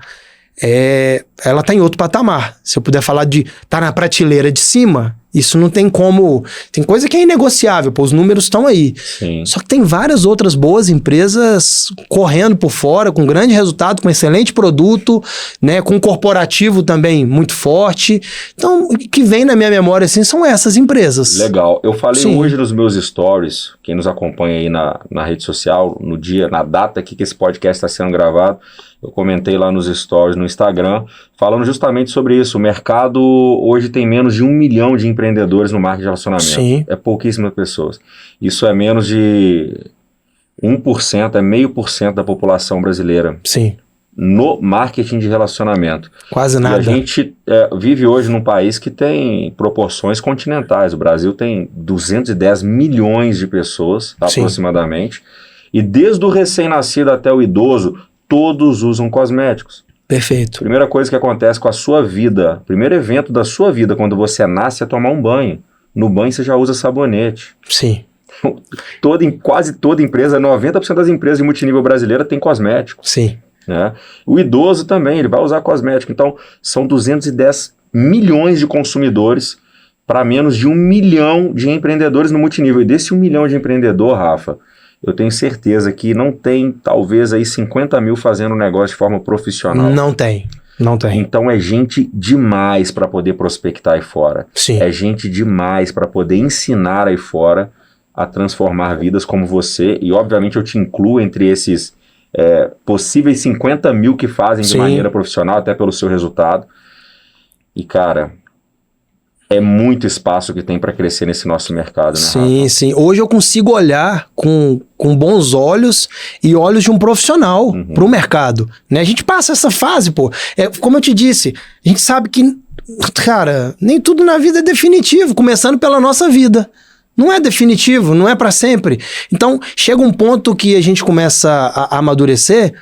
[SPEAKER 2] Ela tá em outro patamar. Se eu puder falar de tá na prateleira de cima, isso não tem como... Tem coisa que é inegociável, pô, os números estão aí.
[SPEAKER 1] Sim.
[SPEAKER 2] Só que tem várias outras boas empresas correndo por fora, com grande resultado, com excelente produto, né, com um corporativo também muito forte. Então, o que vem na minha memória, assim, são essas empresas.
[SPEAKER 1] Legal. Eu falei
[SPEAKER 2] Sim.
[SPEAKER 1] hoje nos meus stories, quem nos acompanha aí na rede social, no dia, na data aqui que esse podcast está sendo gravado, eu comentei lá nos stories, no Instagram, falando justamente sobre isso. O mercado hoje tem menos de 1 milhão de empreendedores no marketing de relacionamento.
[SPEAKER 2] Sim.
[SPEAKER 1] É pouquíssimas pessoas. Isso é menos de 1%, é 0,5% da população brasileira.
[SPEAKER 2] Sim.
[SPEAKER 1] No marketing de relacionamento.
[SPEAKER 2] Quase nada.
[SPEAKER 1] E a gente vive hoje num país que tem proporções continentais. O Brasil tem 210 milhões de pessoas, aproximadamente. E desde o recém-nascido até o idoso, todos usam cosméticos.
[SPEAKER 2] Perfeito.
[SPEAKER 1] Primeira coisa que acontece com a sua vida, primeiro evento da sua vida quando você nasce é tomar um banho. No banho você já usa sabonete.
[SPEAKER 2] Sim.
[SPEAKER 1] Quase toda empresa, 90% das empresas de multinível brasileira tem cosmético.
[SPEAKER 2] Sim.
[SPEAKER 1] Né? O idoso também, ele vai usar cosmético. Então, são 210 milhões de consumidores para menos de 1 milhão de empreendedores no multinível. E desse 1 milhão de empreendedor, Rafa, eu tenho certeza que não tem, talvez, aí 50 mil fazendo negócio de forma profissional.
[SPEAKER 2] Não tem.
[SPEAKER 1] Então é gente demais para poder prospectar aí fora.
[SPEAKER 2] Sim.
[SPEAKER 1] É gente demais para poder ensinar aí fora a transformar vidas como você. E, obviamente, eu te incluo entre esses possíveis 50 mil que fazem de maneira profissional, até pelo seu resultado. E, cara... É muito espaço que tem para crescer nesse nosso mercado, né,
[SPEAKER 2] Sim,
[SPEAKER 1] Rafa?
[SPEAKER 2] sim. Hoje eu consigo olhar com bons olhos e olhos de um profissional para o mercado. Né? A gente passa essa fase, pô. Como eu te disse, a gente sabe que, cara, nem tudo na vida é definitivo, começando pela nossa vida. Não é definitivo, não é para sempre. Então, chega um ponto que a gente começa a amadurecer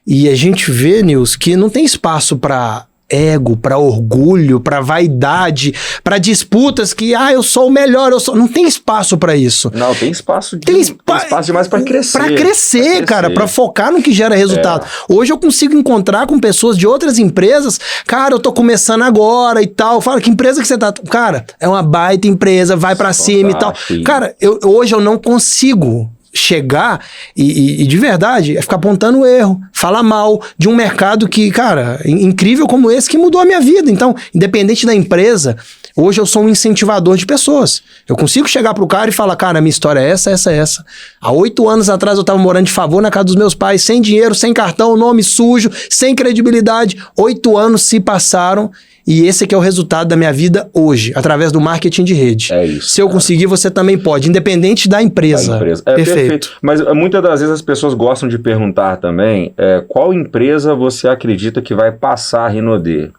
[SPEAKER 2] e a gente vê, Nils, que não tem espaço para ego, para orgulho, para vaidade, para disputas que, eu sou o melhor, não tem espaço para isso.
[SPEAKER 1] Não, tem espaço demais para crescer.
[SPEAKER 2] Para crescer, cara, para focar no que gera resultado. Hoje eu consigo encontrar com pessoas de outras empresas, cara, eu tô começando agora e tal, fala, que empresa que você tá? Cara, é uma baita empresa, vai para cima e tal. Cara, hoje eu não consigo chegar e de verdade, é ficar apontando o erro, falar mal de um mercado que, cara, incrível como esse, que mudou a minha vida. Então, independente da empresa, hoje eu sou um incentivador de pessoas. Eu consigo chegar pro cara e falar, cara, minha história é essa. Há 8 anos atrás eu tava morando de favor na casa dos meus pais, sem dinheiro, sem cartão, nome sujo, sem credibilidade. 8 anos se passaram e esse aqui é o resultado da minha vida hoje, através do marketing de rede.
[SPEAKER 1] É isso.
[SPEAKER 2] Se eu conseguir, você também pode, independente da empresa.
[SPEAKER 1] Perfeito. Mas muitas das vezes as pessoas gostam de perguntar também, qual empresa você acredita que vai passar a Rinodê?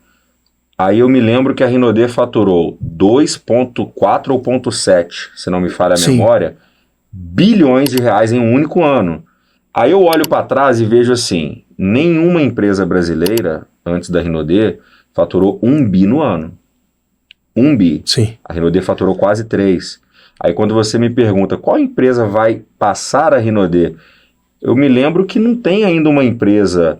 [SPEAKER 1] Aí eu me lembro que a Rinodê faturou 2,4 ou 2,7, se não me falha a memória, bilhões de reais em um único ano. Aí eu olho para trás e vejo assim, nenhuma empresa brasileira, antes da Rinodê, faturou 1 bi no ano. 1 bi.
[SPEAKER 2] Sim.
[SPEAKER 1] A Rinodê faturou quase 3. Aí quando você me pergunta qual empresa vai passar a Rinodê, eu me lembro que não tem ainda uma empresa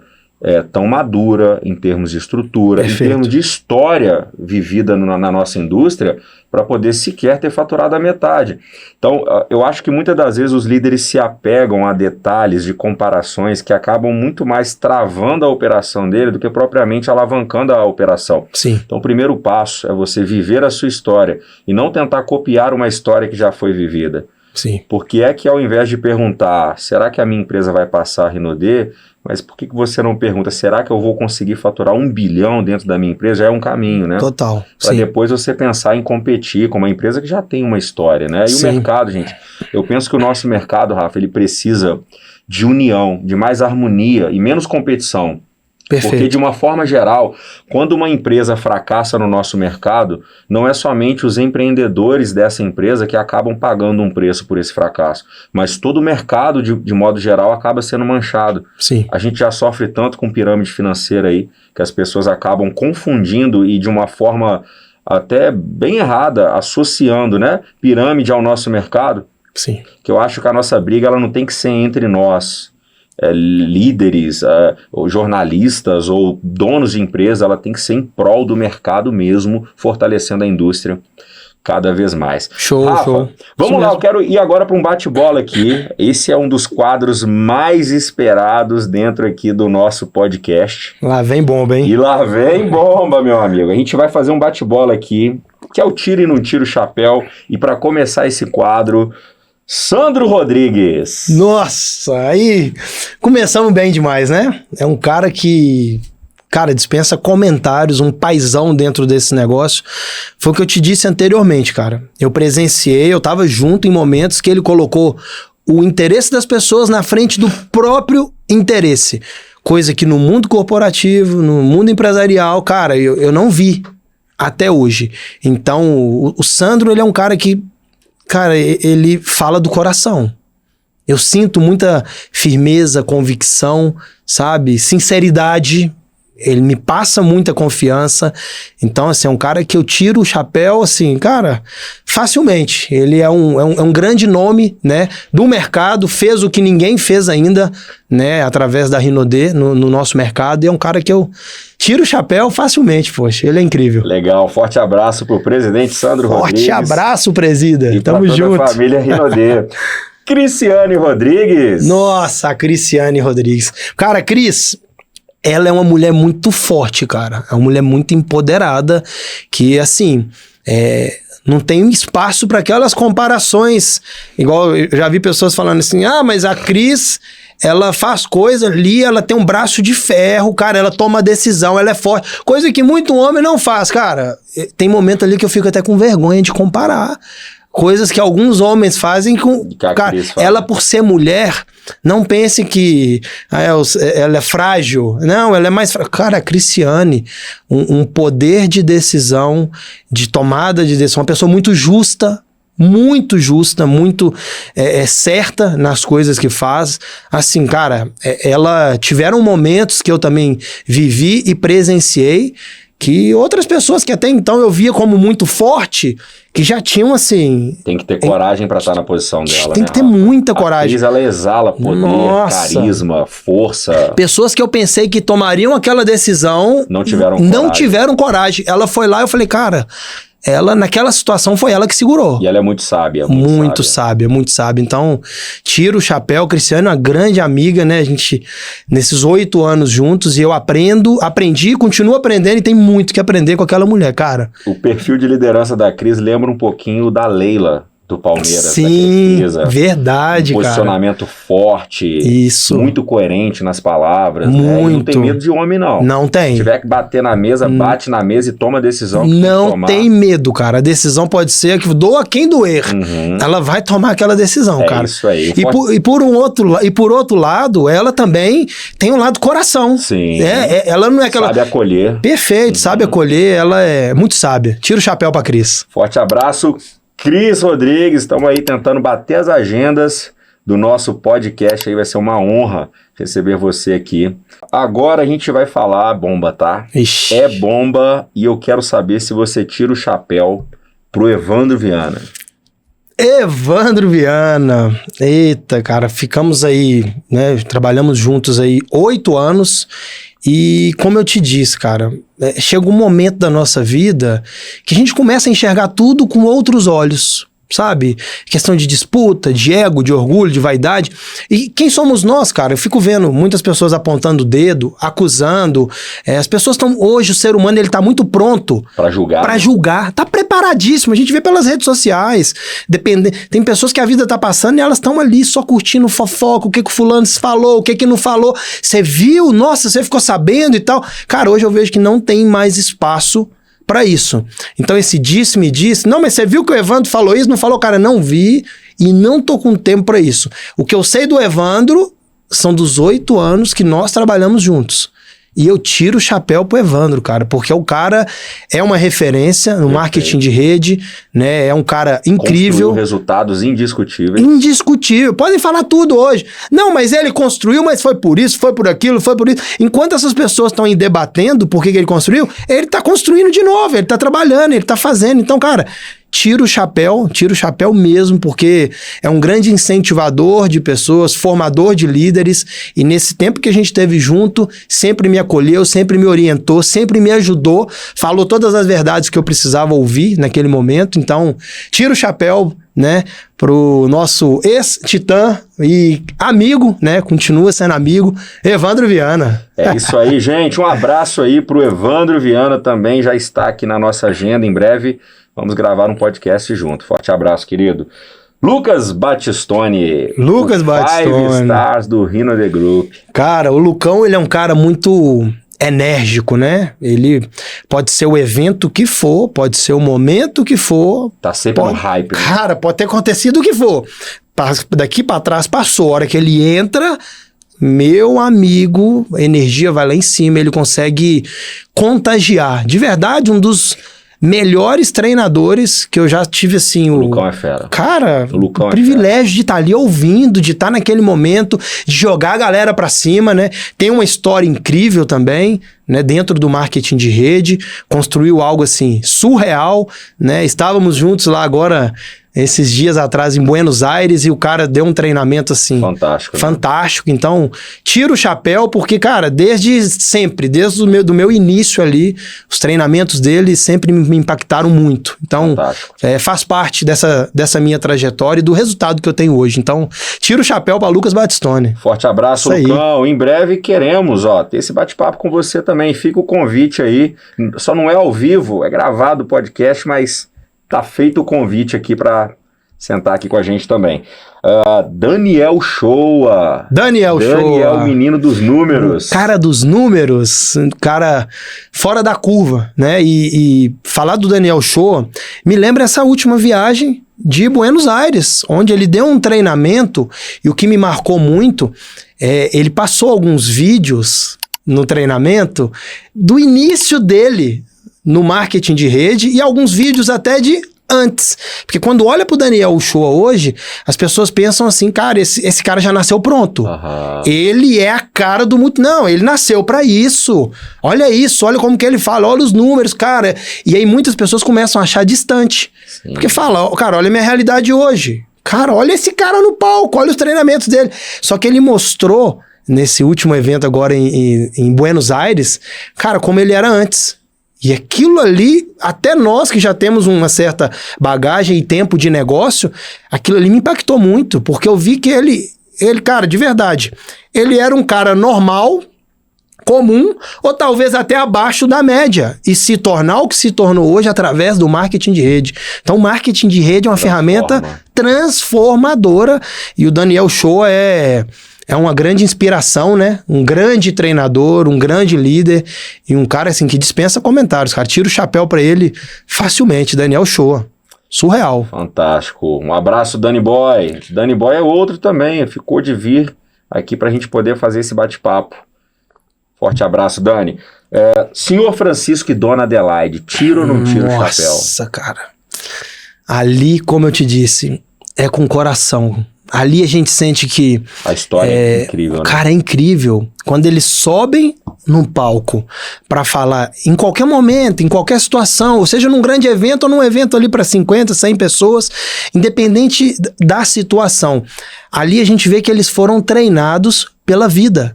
[SPEAKER 1] tão madura em termos de estrutura, em termos de história vivida na nossa indústria, para poder sequer ter faturado a metade. Então, eu acho que muitas das vezes os líderes se apegam a detalhes de comparações que acabam muito mais travando a operação dele do que propriamente alavancando a operação.
[SPEAKER 2] Sim.
[SPEAKER 1] Então, o primeiro passo é você viver a sua história e não tentar copiar uma história que já foi vivida.
[SPEAKER 2] Sim.
[SPEAKER 1] Porque é que ao invés de perguntar, será que a minha empresa vai passar a Rinodê? Mas por que você não pergunta, será que eu vou conseguir faturar 1 bilhão dentro da minha empresa? Já é um caminho, né?
[SPEAKER 2] Total.
[SPEAKER 1] Para depois você pensar em competir com uma empresa que já tem uma história, né? E o mercado, gente, eu penso que o nosso mercado, Rafa, ele precisa de união, de mais harmonia e menos competição.
[SPEAKER 2] Perfeito.
[SPEAKER 1] Porque de uma forma geral, quando uma empresa fracassa no nosso mercado, não é somente os empreendedores dessa empresa que acabam pagando um preço por esse fracasso, mas todo o mercado, de modo geral, acaba sendo manchado.
[SPEAKER 2] Sim.
[SPEAKER 1] A gente já sofre tanto com pirâmide financeira aí, que as pessoas acabam confundindo e de uma forma até bem errada, associando, né, pirâmide ao nosso mercado.
[SPEAKER 2] Sim.
[SPEAKER 1] Que eu acho que a nossa briga ela não tem que ser entre nós, líderes, ou jornalistas ou donos de empresa, ela tem que ser em prol do mercado mesmo, fortalecendo a indústria cada vez mais.
[SPEAKER 2] Show,
[SPEAKER 1] Rafa,
[SPEAKER 2] show.
[SPEAKER 1] Vamos lá, eu quero ir agora para um bate-bola aqui. Esse é um dos quadros mais esperados dentro aqui do nosso podcast.
[SPEAKER 2] Lá vem bomba, hein?
[SPEAKER 1] E lá vem bomba, meu amigo. A gente vai fazer um bate-bola aqui, que é o tiro e não tiro o chapéu. E para começar esse quadro, Sandro Rodrigues.
[SPEAKER 2] Nossa, aí começamos bem demais, né? É um cara que, dispensa comentários, um paizão dentro desse negócio. Foi o que eu te disse anteriormente, cara. Eu presenciei, eu tava junto em momentos que ele colocou o interesse das pessoas na frente do próprio interesse. Coisa que no mundo corporativo, no mundo empresarial, cara, eu não vi até hoje. Então, o Sandro, ele é um cara que, ele fala do coração. Eu sinto muita firmeza, convicção, sabe? Sinceridade. Ele me passa muita confiança. Então, assim, é um cara que eu tiro o chapéu, assim, facilmente. Ele é um grande nome, né, do mercado, fez o que ninguém fez ainda, né, através da Rinodê no nosso mercado. E é um cara que eu tiro o chapéu facilmente, poxa. Ele é incrível.
[SPEAKER 1] Legal. Forte abraço pro presidente Sandro Rodrigues.
[SPEAKER 2] Forte abraço, presida.
[SPEAKER 1] E
[SPEAKER 2] tamo
[SPEAKER 1] pra toda
[SPEAKER 2] junto.
[SPEAKER 1] A família Rinodê. Cristiane Rodrigues.
[SPEAKER 2] Nossa, a Cristiane Rodrigues. Cara, Cris, ela é uma mulher muito forte, cara. É uma mulher muito empoderada, que, assim, não tem espaço para aquelas comparações. Igual eu já vi pessoas falando assim, mas a Cris, ela faz coisa ali, ela tem um braço de ferro, cara, ela toma decisão, ela é forte. Coisa que muito homem não faz, cara. Tem momento ali que eu fico até com vergonha de comparar. Coisas que alguns homens fazem com... Cara, ela por ser mulher, não pense que ela é frágil. Não, ela é mais... Cara, a Cristiane, um poder de decisão, de tomada de decisão, uma pessoa muito justa, muito certa nas coisas que faz. Assim, cara, ela tiveram momentos que eu também vivi e presenciei, que outras pessoas que até então eu via como muito forte, que já tinham, assim...
[SPEAKER 1] Tem que ter coragem para estar na posição dela,
[SPEAKER 2] Tem que ter muita coragem.
[SPEAKER 1] A Cris, ela exala poder, carisma, força.
[SPEAKER 2] Pessoas que eu pensei que tomariam aquela decisão...
[SPEAKER 1] Não tiveram coragem.
[SPEAKER 2] Ela foi lá e eu falei, cara... ela, naquela situação, foi ela que segurou.
[SPEAKER 1] E ela é muito sábia.
[SPEAKER 2] Muito sábia. Então, tiro o chapéu. Cristiane é uma grande amiga, né? A gente, nesses 8 anos juntos, e eu aprendi, continuo aprendendo e tem muito que aprender com aquela mulher, cara.
[SPEAKER 1] O perfil de liderança da Cris lembra um pouquinho da Leila, do Palmeiras.
[SPEAKER 2] Sim, verdade, cara.
[SPEAKER 1] Posicionamento forte.
[SPEAKER 2] Isso.
[SPEAKER 1] Muito coerente nas palavras.
[SPEAKER 2] Muito.
[SPEAKER 1] Né? E não tem medo de homem, não.
[SPEAKER 2] Não tem.
[SPEAKER 1] Se tiver que bater na mesa, bate na mesa e toma a decisão.
[SPEAKER 2] Não tem medo, cara. A decisão pode ser que doa quem doer. Ela vai tomar aquela decisão, cara.
[SPEAKER 1] Isso aí.
[SPEAKER 2] E por outro lado, ela também tem um lado coração.
[SPEAKER 1] Sim.
[SPEAKER 2] Ela não é aquela...
[SPEAKER 1] Sabe acolher.
[SPEAKER 2] Perfeito, sabe acolher. Ela é muito sábia. Tira o chapéu pra Cris.
[SPEAKER 1] Forte abraço. Cris Rodrigues, estamos aí tentando bater as agendas do nosso podcast, aí vai ser uma honra receber você aqui. Agora a gente vai falar bomba, tá?
[SPEAKER 2] Ixi.
[SPEAKER 1] É bomba e eu quero saber se você tira o chapéu pro Evandro Viana.
[SPEAKER 2] Evandro Viana, eita, cara, ficamos aí, né, trabalhamos juntos aí 8 anos e como eu te disse, cara, chega um momento da nossa vida que a gente começa a enxergar tudo com outros olhos, sabe? Questão de disputa, de ego, de orgulho, de vaidade. E quem somos nós, cara? Eu fico vendo muitas pessoas apontando o dedo, acusando. As pessoas estão... Hoje o ser humano, ele tá muito pronto...
[SPEAKER 1] Pra julgar.
[SPEAKER 2] Pra julgar. Tá preparadíssimo. A gente vê pelas redes sociais. Tem pessoas que a vida tá passando e elas estão ali só curtindo fofoca, o que o fulano falou, o que não falou. Você viu? Nossa, você ficou sabendo e tal. Cara, hoje eu vejo que não tem mais espaço para isso. Então esse disse-me disse, não, mas você viu que o Evandro falou isso? Não falou? Cara, não vi e não tô com tempo para isso. O que eu sei do Evandro são dos 8 anos que nós trabalhamos juntos. E eu tiro o chapéu pro Evandro, cara, porque o cara é uma referência no marketing de rede, né? É um cara incrível.
[SPEAKER 1] Construiu resultados indiscutíveis.
[SPEAKER 2] Indiscutível. Podem falar tudo hoje. Não, mas ele construiu, mas foi por isso, foi por aquilo, foi por isso. Enquanto essas pessoas estão aí debatendo por que ele construiu, ele tá construindo de novo, ele tá trabalhando, ele tá fazendo. Então, cara... Tiro o chapéu mesmo, porque é um grande incentivador de pessoas, formador de líderes, e nesse tempo que a gente teve junto, sempre me acolheu, sempre me orientou, sempre me ajudou, falou todas as verdades que eu precisava ouvir naquele momento. Então, tiro o chapéu, né, pro nosso ex-titã e amigo, né, continua sendo amigo, Evandro Viana.
[SPEAKER 1] É isso aí, gente, um abraço aí pro Evandro Viana, também já está aqui na nossa agenda, em breve vamos gravar um podcast junto. Forte abraço, querido. Lucas Battistoni. 5 Stars do Rhino The Group.
[SPEAKER 2] Cara, o Lucão, ele é um cara muito enérgico, né? Ele pode ser o evento que for, pode ser o momento que for.
[SPEAKER 1] Tá sempre no hype, né?
[SPEAKER 2] Cara, pode ter acontecido o que for. Daqui pra trás passou. A hora que ele entra... Meu amigo, a energia vai lá em cima, ele consegue contagiar. De verdade, um dos melhores treinadores que eu já tive, assim...
[SPEAKER 1] O Lucão é fera.
[SPEAKER 2] Cara, o privilégio de estar ali ouvindo, de estar naquele momento, de jogar a galera pra cima, né? Tem uma história incrível também, né? Dentro do marketing de rede, construiu algo, assim, surreal, né? Estávamos juntos lá agora... Esses dias atrás em Buenos Aires e o cara deu um treinamento assim...
[SPEAKER 1] Fantástico.
[SPEAKER 2] Fantástico. Né? Então, tiro o chapéu porque, cara, desde sempre, desde do meu início ali, os treinamentos dele sempre me impactaram muito. Então, faz parte dessa minha trajetória e do resultado que eu tenho hoje. Então, tiro o chapéu para Lucas Battistoni.
[SPEAKER 1] Forte abraço, Lucão. Em breve queremos, ter esse bate-papo com você também. Fica o convite aí. Só não é ao vivo, é gravado o podcast, mas... Tá feito o convite aqui para sentar aqui com a gente também. Daniel Shoa.
[SPEAKER 2] Daniel,
[SPEAKER 1] menino dos números.
[SPEAKER 2] Cara dos números, cara fora da curva, né? E falar do Daniel Shoa me lembra essa última viagem de Buenos Aires, onde ele deu um treinamento e o que me marcou muito, ele passou alguns vídeos no treinamento do início dele no marketing de rede e alguns vídeos até de antes. Porque quando olha pro Daniel Shoa hoje, as pessoas pensam assim, cara, esse cara já nasceu pronto. Ele é a cara do muito... Não, ele nasceu pra isso. Olha isso, olha como que ele fala, olha os números, cara. E aí muitas pessoas começam a achar distante. Sim. Porque fala, cara, olha a minha realidade hoje. Cara, olha esse cara no palco, olha os treinamentos dele. Só que ele mostrou, nesse último evento agora em Buenos Aires, cara, como ele era antes. E aquilo ali, até nós que já temos uma certa bagagem e tempo de negócio, aquilo ali me impactou muito, porque eu vi que ele, cara, de verdade, ele era um cara normal, comum, ou talvez até abaixo da média, e se tornar o que se tornou hoje através do marketing de rede. Então, o marketing de rede é uma ferramenta transformadora, e o Daniel Shoa é uma grande inspiração, né? Um grande treinador, um grande líder e um cara assim que dispensa comentários, cara. Tira o chapéu pra ele facilmente, Daniel Shoa. Surreal.
[SPEAKER 1] Fantástico. Um abraço, Dani Boy. Dani Boy é outro também, ficou de vir aqui pra gente poder fazer esse bate-papo. Forte abraço, Dani. Senhor Francisco e Dona Adelaide, tira ou não tira o chapéu?
[SPEAKER 2] Nossa, cara. Ali, como eu te disse, é com o coração. Ali a gente sente que...
[SPEAKER 1] A história é incrível, né?
[SPEAKER 2] Cara, é incrível. Quando eles sobem num palco pra falar em qualquer momento, em qualquer situação, ou seja, num grande evento ou num evento ali pra 50, 100 pessoas, independente da situação. Ali a gente vê que eles foram treinados pela vida,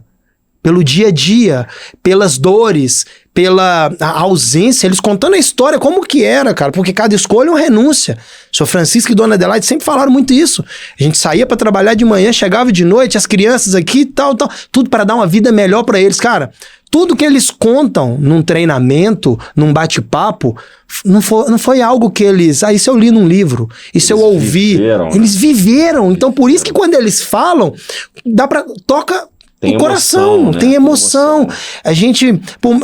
[SPEAKER 2] pelo dia a dia, pelas dores, pela ausência, eles contando a história, como que era, cara, porque cada escolha é uma renúncia. O Sr. Francisco e Dona Adelaide sempre falaram muito isso. A gente saía pra trabalhar de manhã, chegava de noite, as crianças aqui, tal, tudo para dar uma vida melhor pra eles, cara. Tudo que eles contam num treinamento, num bate-papo, não foi algo que eles... isso eu li num livro, isso eu ouvi. Eles viveram. Então, por isso que quando eles falam, toca... Tem o coração, né? Tem emoção. A gente...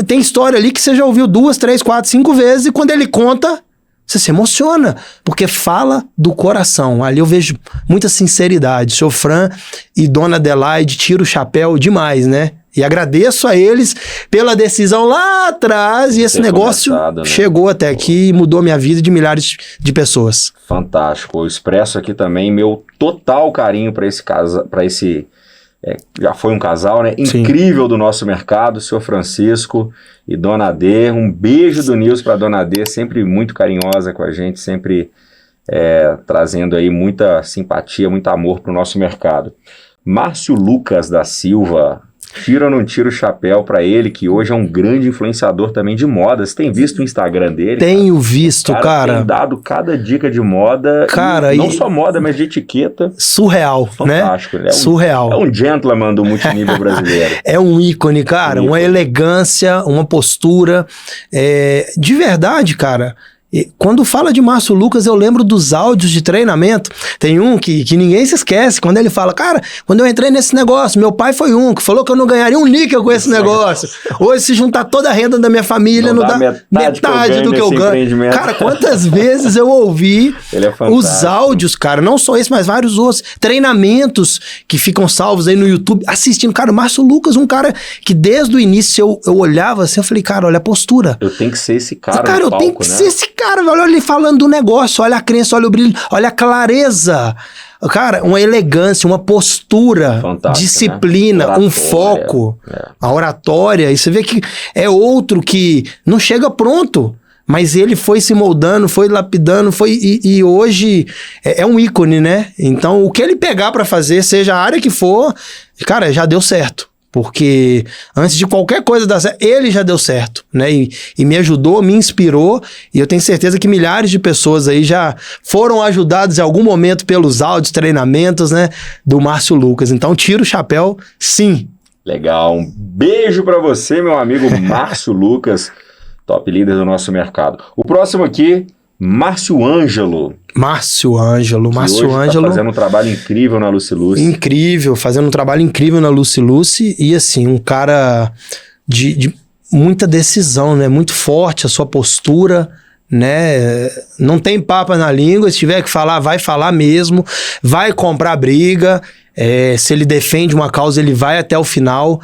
[SPEAKER 2] tem história ali que você já ouviu 2, 3, 4, 5 vezes e quando ele conta, você se emociona, porque fala do coração. Ali eu vejo muita sinceridade. Sr. Fran e Dona Adelaide, tiro o chapéu demais, né? E agradeço a eles pela decisão lá atrás e esse negócio chegou até aqui e mudou minha vida de milhares de pessoas.
[SPEAKER 1] Fantástico. Eu expresso aqui também meu total carinho para esse caso, para esse... já foi um casal, né? Incrível do nosso mercado, Sr. Francisco e Dona D. Um beijo do Nilson para Dona D, sempre muito carinhosa com a gente, sempre trazendo aí muita simpatia, muito amor para o nosso mercado. Márcio Lucas da Silva, tira ou não tira o chapéu para ele, que hoje é um grande influenciador também de moda. Você tem visto o Instagram dele?
[SPEAKER 2] Tenho visto, cara.
[SPEAKER 1] Tem dado cada dica de moda, cara, não só moda, mas de etiqueta.
[SPEAKER 2] Surreal,
[SPEAKER 1] fantástico,
[SPEAKER 2] né? Surreal.
[SPEAKER 1] É um gentleman do multinível brasileiro.
[SPEAKER 2] É um ícone, cara. Uma elegância, uma postura. De verdade, cara. Quando fala de Márcio Lucas, eu lembro dos áudios de treinamento. Tem um que ninguém se esquece, quando ele fala, cara, quando eu entrei nesse negócio, meu pai foi um que falou que eu não ganharia um níquel com esse negócio. Hoje, se juntar toda a renda da minha família, não dá metade do que eu ganho. Cara, quantas vezes eu ouvi os áudios, cara, não só esse, mas vários outros, treinamentos que ficam salvos aí no YouTube, assistindo. Cara, o Márcio Lucas, um cara que desde o início eu olhava assim, eu falei, cara, olha a postura.
[SPEAKER 1] Eu tenho que ser esse cara no palco,
[SPEAKER 2] eu tenho que ser esse cara, olha ele falando do negócio, olha a crença, olha o brilho, olha a clareza. Cara, uma elegância, uma postura, disciplina, né? Um foco, a oratória. E você vê que é outro que não chega pronto, mas ele foi se moldando, foi lapidando, e hoje é um ícone, né? Então, o que ele pegar pra fazer, seja a área que for, cara, já deu certo. Porque antes de qualquer coisa dar certo, ele já deu certo, né? E me ajudou, me inspirou, e eu tenho certeza que milhares de pessoas aí já foram ajudadas em algum momento pelos áudios, treinamentos, né? Do Márcio Lucas. Então, tira o chapéu, sim.
[SPEAKER 1] Legal. Um beijo pra você, meu amigo Márcio Lucas, top líder do nosso mercado. O próximo aqui, Márcio Ângelo.
[SPEAKER 2] Márcio Ângelo.
[SPEAKER 1] Tá fazendo um trabalho incrível na Lucy Lucy.
[SPEAKER 2] Incrível, fazendo um trabalho incrível na Lucy Lucy. E assim, um cara de muita decisão, né? Muito forte a sua postura, né? Não tem papas na língua. Se tiver que falar, vai falar mesmo. Vai comprar briga. Se ele defende uma causa, ele vai até o final.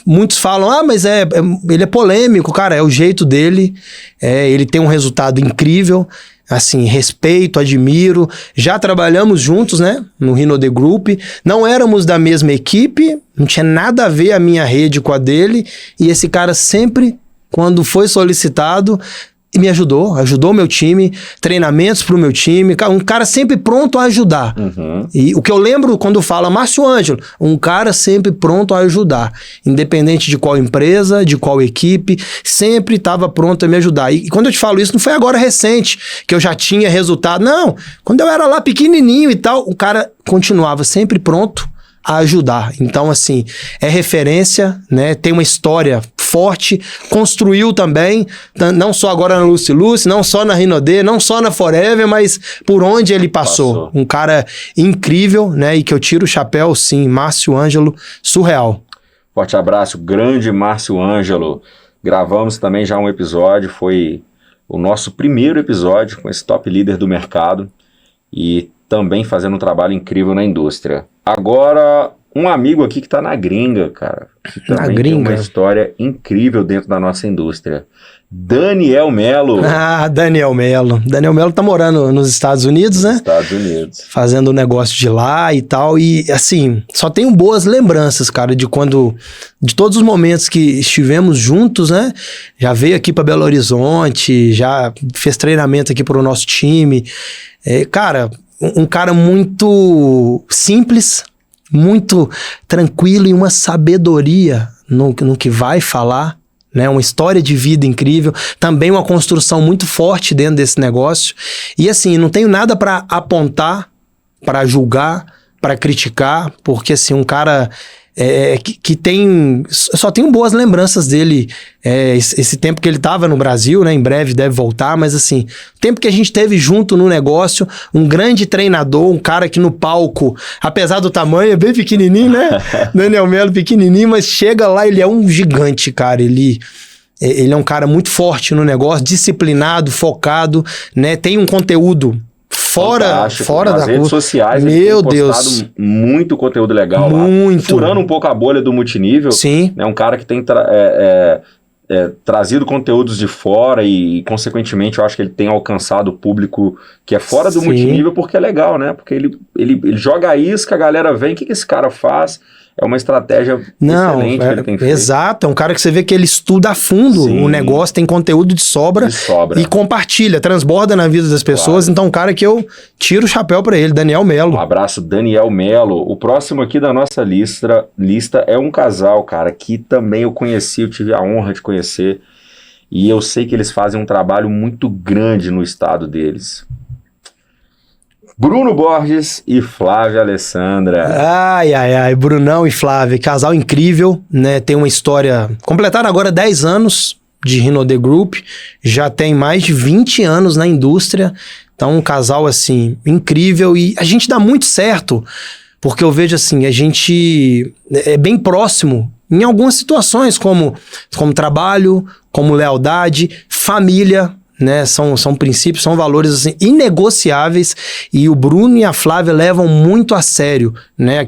[SPEAKER 2] Muitos falam, mas ele é polêmico. Cara, é o jeito dele. Ele tem um resultado incrível. Assim, respeito, admiro. Já trabalhamos juntos, né? No Rino The Group. Não éramos da mesma equipe. Não tinha nada a ver a minha rede com a dele. E esse cara sempre, quando foi solicitado, e me ajudou o meu time, treinamentos pro meu time, um cara sempre pronto a ajudar. E o que eu lembro quando fala Márcio Ângelo, um cara sempre pronto a ajudar, independente de qual empresa, de qual equipe, sempre estava pronto a me ajudar. E quando eu te falo isso, não foi agora recente, que eu já tinha resultado, não. Quando eu era lá pequenininho e tal, o cara continuava sempre pronto a ajudar. Então, assim, é referência, né? Tem uma história forte, construiu também, não só agora na Lucy Lucy, não só na Rinode, não só na Forever, mas por onde ele passou. Um cara incrível, né? E que eu tiro o chapéu, sim, Márcio Ângelo, surreal.
[SPEAKER 1] Forte abraço, grande Márcio Ângelo. Gravamos também já um episódio, foi o nosso primeiro episódio com esse top líder do mercado e também fazendo um trabalho incrível na indústria. Agora, um amigo aqui que tá na gringa, cara, que também tem uma história incrível dentro da nossa indústria. Daniel Melo.
[SPEAKER 2] Ah, Daniel Melo. Daniel Melo tá morando nos Estados Unidos, né?
[SPEAKER 1] Estados Unidos.
[SPEAKER 2] Fazendo um negócio de lá e tal. E, assim, só tenho boas lembranças, cara, de todos os momentos que estivemos juntos, né? Já veio aqui pra Belo Horizonte, já fez treinamento aqui pro nosso time. Cara, um cara muito simples, muito tranquilo e uma sabedoria no que vai falar, né? Uma história de vida incrível, também uma construção muito forte dentro desse negócio. E assim, não tenho nada para apontar, para julgar, para criticar, porque assim, um cara que tem... Só tenho boas lembranças dele, esse tempo que ele estava no Brasil, né? Em breve deve voltar, mas assim, o tempo que a gente teve junto no negócio, um grande treinador, um cara que no palco, apesar do tamanho, é bem pequenininho, né? Daniel Melo pequenininho, mas chega lá, ele é um gigante, cara, ele é um cara muito forte no negócio, disciplinado, focado, né? Tem um conteúdo fora
[SPEAKER 1] das redes sociais,
[SPEAKER 2] meu
[SPEAKER 1] ele tem postado muito conteúdo legal
[SPEAKER 2] muito.
[SPEAKER 1] Lá, furando um pouco a bolha do multinível.
[SPEAKER 2] Sim.
[SPEAKER 1] É um cara que tem trazido conteúdos de fora e, consequentemente, eu acho que ele tem alcançado o público que é fora do multinível porque é legal, né? Porque ele joga a isca, a galera vem, o que esse cara faz? É uma estratégia excelente que ele tem feito.
[SPEAKER 2] Exato, é um cara que você vê que ele estuda a fundo o negócio, tem conteúdo de sobra. E compartilha, transborda na vida das pessoas. Claro. Então, um cara que eu tiro o chapéu pra ele, Daniel Melo.
[SPEAKER 1] Um abraço, Daniel Melo. O próximo aqui da nossa lista é um casal, cara, que também eu conheci, eu tive a honra de conhecer. E eu sei que eles fazem um trabalho muito grande no estado deles. Bruno Borges e Flávia Alessandra.
[SPEAKER 2] Ai, Brunão e Flávia, casal incrível, né? Tem uma história... Completaram agora 10 anos de Rinode Group, já tem mais de 20 anos na indústria, então um casal, assim, incrível e a gente dá muito certo, porque eu vejo, assim, a gente é bem próximo em algumas situações, como trabalho, como lealdade, família, né? São princípios, são valores assim, inegociáveis e o Bruno e a Flávia levam muito a sério, né?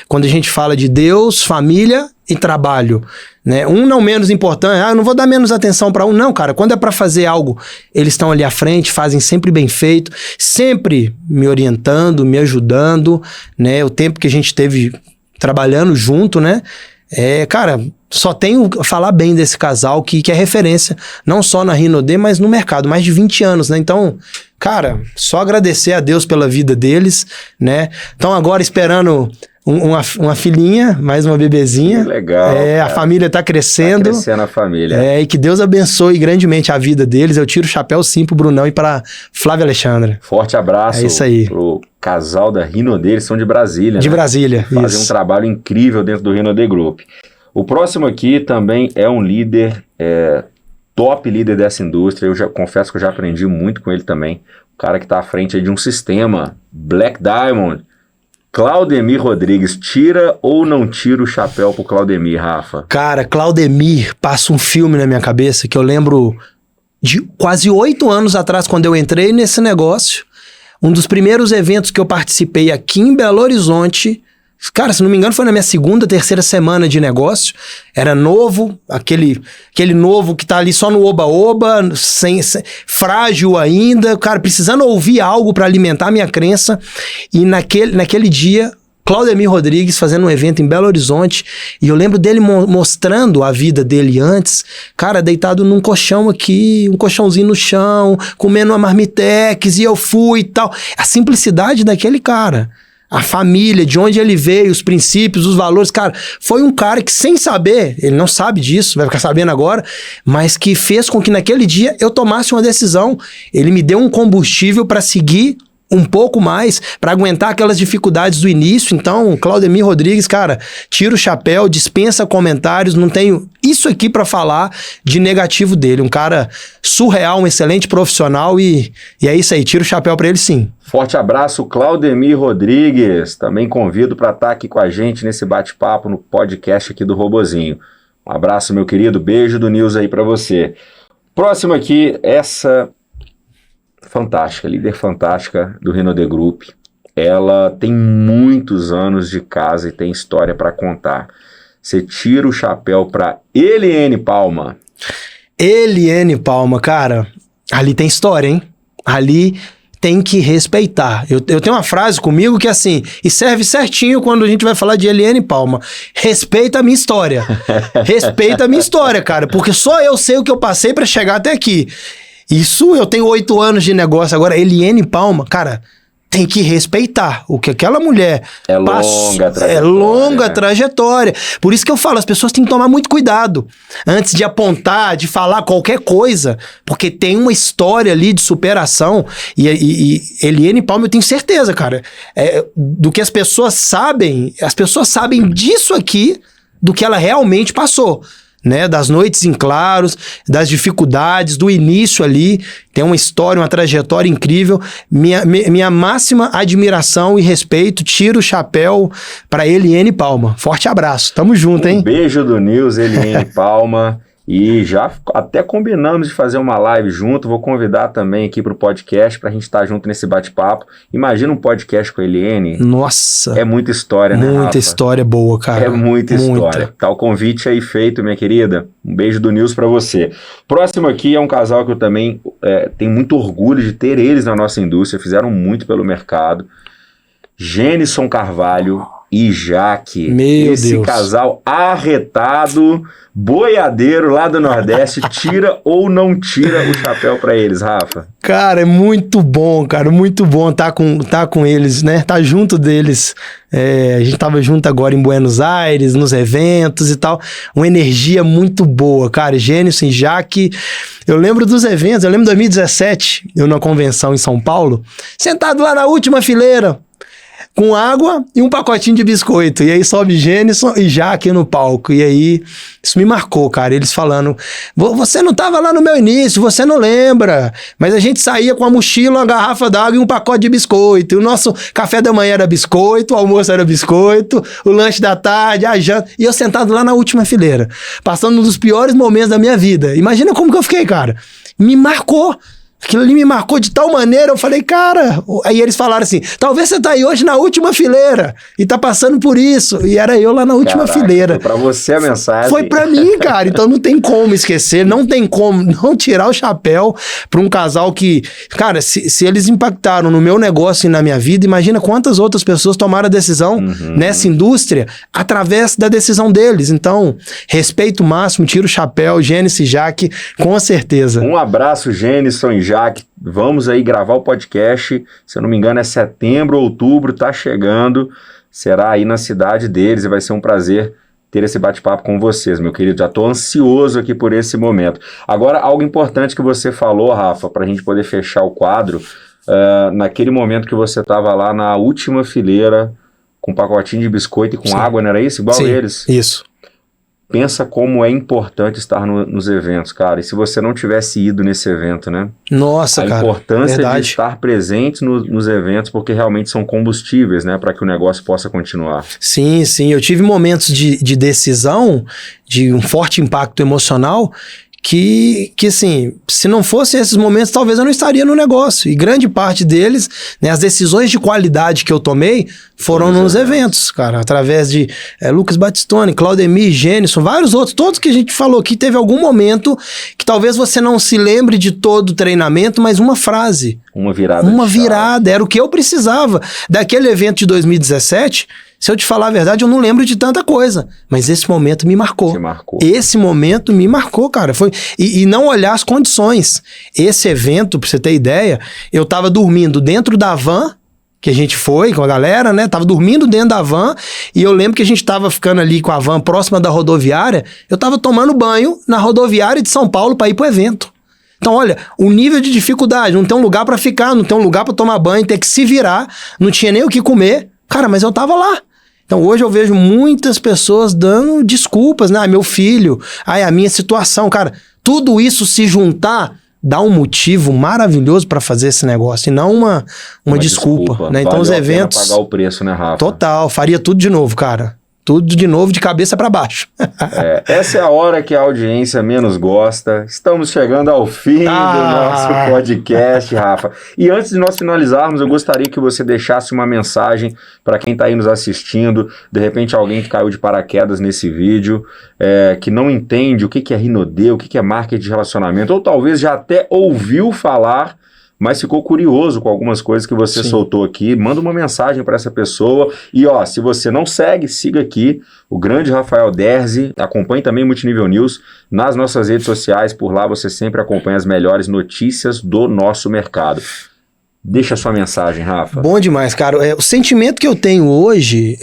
[SPEAKER 2] Quando a gente fala de Deus, família e trabalho, né? Um não menos importante, eu não vou dar menos atenção para um, não, cara. Quando é para fazer algo, eles estão ali à frente, fazem sempre bem feito, sempre me orientando, me ajudando, né? O tempo que a gente teve trabalhando junto, né? Cara, só tenho a falar bem desse casal que é referência, não só na Rinode, mas no mercado, mais de 20 anos, né? Então, cara, só agradecer a Deus pela vida deles, né? Então agora esperando uma filhinha, mais uma bebezinha.
[SPEAKER 1] Que legal.
[SPEAKER 2] A família tá crescendo.
[SPEAKER 1] Tá crescendo a família.
[SPEAKER 2] E que Deus abençoe grandemente a vida deles. Eu tiro o chapéu sim pro Brunão e pra Flávia Alexandra.
[SPEAKER 1] Forte abraço.
[SPEAKER 2] É isso aí.
[SPEAKER 1] Pro casal da Rinode, eles são de Brasília,
[SPEAKER 2] De
[SPEAKER 1] né?
[SPEAKER 2] Brasília,
[SPEAKER 1] Fazem um trabalho incrível dentro do Rinode Group. O próximo aqui também é um líder, top líder dessa indústria. Eu já confesso que eu já aprendi muito com ele também. O cara que tá à frente aí de um sistema, Black Diamond. Claudemir Rodrigues, tira ou não tira o chapéu pro Claudemir, Rafa?
[SPEAKER 2] Cara, Claudemir, passa um filme na minha cabeça que eu lembro de quase 8 anos atrás, quando eu entrei nesse negócio. Um dos primeiros eventos que eu participei aqui em Belo Horizonte, cara, se não me engano, foi na minha segunda, terceira semana de negócio. Era novo, aquele novo que tá ali só no oba-oba, frágil ainda, cara, precisando ouvir algo para alimentar a minha crença. E naquele dia, Claudemir Rodrigues fazendo um evento em Belo Horizonte, e eu lembro dele mostrando a vida dele antes, cara, deitado num colchão aqui, um colchãozinho no chão, comendo uma marmitex, e eu fui e tal. A simplicidade daquele cara, a família, de onde ele veio, os princípios, os valores, cara, foi um cara que sem saber, ele não sabe disso, vai ficar sabendo agora, mas que fez com que naquele dia eu tomasse uma decisão. Ele me deu um combustível para seguir um pouco mais, para aguentar aquelas dificuldades do início. Então, Claudemir Rodrigues, cara, tira o chapéu, dispensa comentários, não tenho isso aqui para falar de negativo dele. Um cara surreal, um excelente profissional e é isso aí, tira o chapéu para ele sim.
[SPEAKER 1] Forte abraço, Claudemir Rodrigues. Também convido para estar aqui com a gente nesse bate-papo no podcast aqui do Robozinho. Um abraço, meu querido, beijo do Nils aí para você. Próximo aqui, essa fantástica, líder fantástica do Renaudê Group. Ela tem muitos anos de casa e tem história para contar. Você tira o chapéu para Eliane Palma.
[SPEAKER 2] Eliane Palma, cara, ali tem história, hein? Ali tem que respeitar. Eu tenho uma frase comigo que é assim, e serve certinho quando a gente vai falar de Eliane Palma. Respeita a minha história. Respeita a minha história, cara, porque só eu sei o que eu passei para chegar até aqui. Isso, eu tenho 8 anos de negócio. Agora, Eliane Palma, cara, tem que respeitar o que aquela mulher
[SPEAKER 1] É longa
[SPEAKER 2] trajetória. Por isso que eu falo, as pessoas têm que tomar muito cuidado antes de apontar, de falar qualquer coisa, porque tem uma história ali de superação. E Eliane Palma, eu tenho certeza, cara, do que as pessoas sabem disso aqui, do que ela realmente passou. Né, das noites em claros, das dificuldades, do início ali, tem uma história, uma trajetória incrível. Minha máxima admiração e respeito, tiro o chapéu para Eliane Palma. Forte abraço, tamo junto, hein?
[SPEAKER 1] Beijo do Nils, Eliane Palma. E já até combinamos de fazer uma live junto. Vou convidar também aqui pro podcast pra gente estar junto nesse bate-papo. Imagina um podcast com a Eliane.
[SPEAKER 2] Nossa!
[SPEAKER 1] É muita história, né, Rafa?
[SPEAKER 2] Muita história boa, cara.
[SPEAKER 1] É muita história. Tá o convite aí feito, minha querida. Um beijo do Nils pra você. Próximo aqui é um casal que eu também tenho muito orgulho de ter eles na nossa indústria. Fizeram muito pelo mercado. Genison Carvalho e Jaque. Esse
[SPEAKER 2] Deus.
[SPEAKER 1] Casal arretado, boiadeiro lá do Nordeste, tira ou não tira o chapéu pra eles, Rafa?
[SPEAKER 2] Cara, é muito bom, cara, muito bom tá com eles, né? Tá junto deles. A gente tava junto agora em Buenos Aires, nos eventos e tal. Uma energia muito boa, cara. Genison e Jaque. Eu lembro dos eventos, eu lembro de 2017, eu numa convenção em São Paulo, sentado lá na última fileira, com água e um pacotinho de biscoito. E aí sobe Genison e Jaque no palco. E aí, isso me marcou, cara. Eles falando, você não tava lá no meu início, você não lembra. Mas a gente saía com a mochila, uma garrafa d'água e um pacote de biscoito. E o nosso café da manhã era biscoito, o almoço era biscoito, o lanche da tarde, a janta. E eu sentado lá na última fileira, passando um dos piores momentos da minha vida. Imagina como que eu fiquei, cara. Me marcou. Aquilo ali me marcou de tal maneira, eu falei, cara... Aí eles falaram assim, talvez você tá aí hoje na última fileira e tá passando por isso. E era eu lá na última fileira.
[SPEAKER 1] Foi pra você a mensagem.
[SPEAKER 2] Foi pra mim, cara. Então não tem como esquecer, não tem como não tirar o chapéu pra um casal que... Cara, se eles impactaram no meu negócio e na minha vida, imagina quantas outras pessoas tomaram a decisão nessa indústria através da decisão deles. Então, respeito máximo, tiro o chapéu, Genison e Jaque, com certeza.
[SPEAKER 1] Um abraço, Genison e Jaque. Vamos aí gravar o podcast, se eu não me engano é setembro, outubro, tá chegando, será aí na cidade deles e vai ser um prazer ter esse bate-papo com vocês, meu querido, já tô ansioso aqui por esse momento. Agora, algo importante que você falou, Rafa, pra gente poder fechar o quadro, naquele momento que você tava lá na última fileira, com um pacotinho de biscoito e com água, não era isso? Igual eles?
[SPEAKER 2] Isso.
[SPEAKER 1] Pensa como é importante estar nos eventos, cara. E se você não tivesse ido nesse evento, né?
[SPEAKER 2] Nossa, cara.
[SPEAKER 1] A importância de estar presente nos eventos, porque realmente são combustíveis, né? Para que o negócio possa continuar.
[SPEAKER 2] Sim, sim. Eu tive momentos de decisão, de um forte impacto emocional, que assim, se não fossem esses momentos, talvez eu não estaria no negócio. E grande parte deles, né, as decisões de qualidade que eu tomei foram nos eventos, cara, através de Lucas Battistoni, Claudemir, Genison, vários outros, todos que a gente falou aqui, teve algum momento que talvez você não se lembre de todo o treinamento, mas uma frase.
[SPEAKER 1] Uma virada.
[SPEAKER 2] Uma virada, era o que eu precisava. Daquele evento de 2017... Se eu te falar a verdade, eu não lembro de tanta coisa. Mas esse momento me marcou.
[SPEAKER 1] Te marcou.
[SPEAKER 2] Esse momento me marcou, cara. E não olhar as condições. Esse evento, pra você ter ideia, eu tava dormindo dentro da van, que a gente foi com a galera, né? Tava dormindo dentro da van, e eu lembro que a gente tava ficando ali com a van próxima da rodoviária, eu tava tomando banho na rodoviária de São Paulo pra ir pro evento. Então, olha, o nível de dificuldade, não tem um lugar pra ficar, não tem um lugar pra tomar banho, ter que se virar, não tinha nem o que comer. Cara, mas eu tava lá. Então, hoje eu vejo muitas pessoas dando desculpas, né? Meu filho, a minha situação. Cara, tudo isso se juntar dá um motivo maravilhoso para fazer esse negócio, e não uma desculpa, né? Então, os eventos...
[SPEAKER 1] pagar o preço, né, Rafa?
[SPEAKER 2] Total, faria tudo de novo, cara. Tudo de novo, de cabeça para baixo.
[SPEAKER 1] Essa é a hora que a audiência menos gosta. Estamos chegando ao fim do nosso podcast, Rafa. E antes de nós finalizarmos, eu gostaria que você deixasse uma mensagem para quem está aí nos assistindo. De repente, alguém que caiu de paraquedas nesse vídeo, que não entende o que é Rinode, o que é marketing de relacionamento, ou talvez já até ouviu falar, mas ficou curioso com algumas coisas que você soltou aqui. Manda uma mensagem para essa pessoa. E ó, se você não segue, siga aqui o grande Rafael Derzi. Acompanhe também o Multinível News nas nossas redes sociais. Por lá você sempre acompanha as melhores notícias do nosso mercado. Deixa a sua mensagem, Rafa.
[SPEAKER 2] Bom demais, cara. O sentimento que eu tenho hoje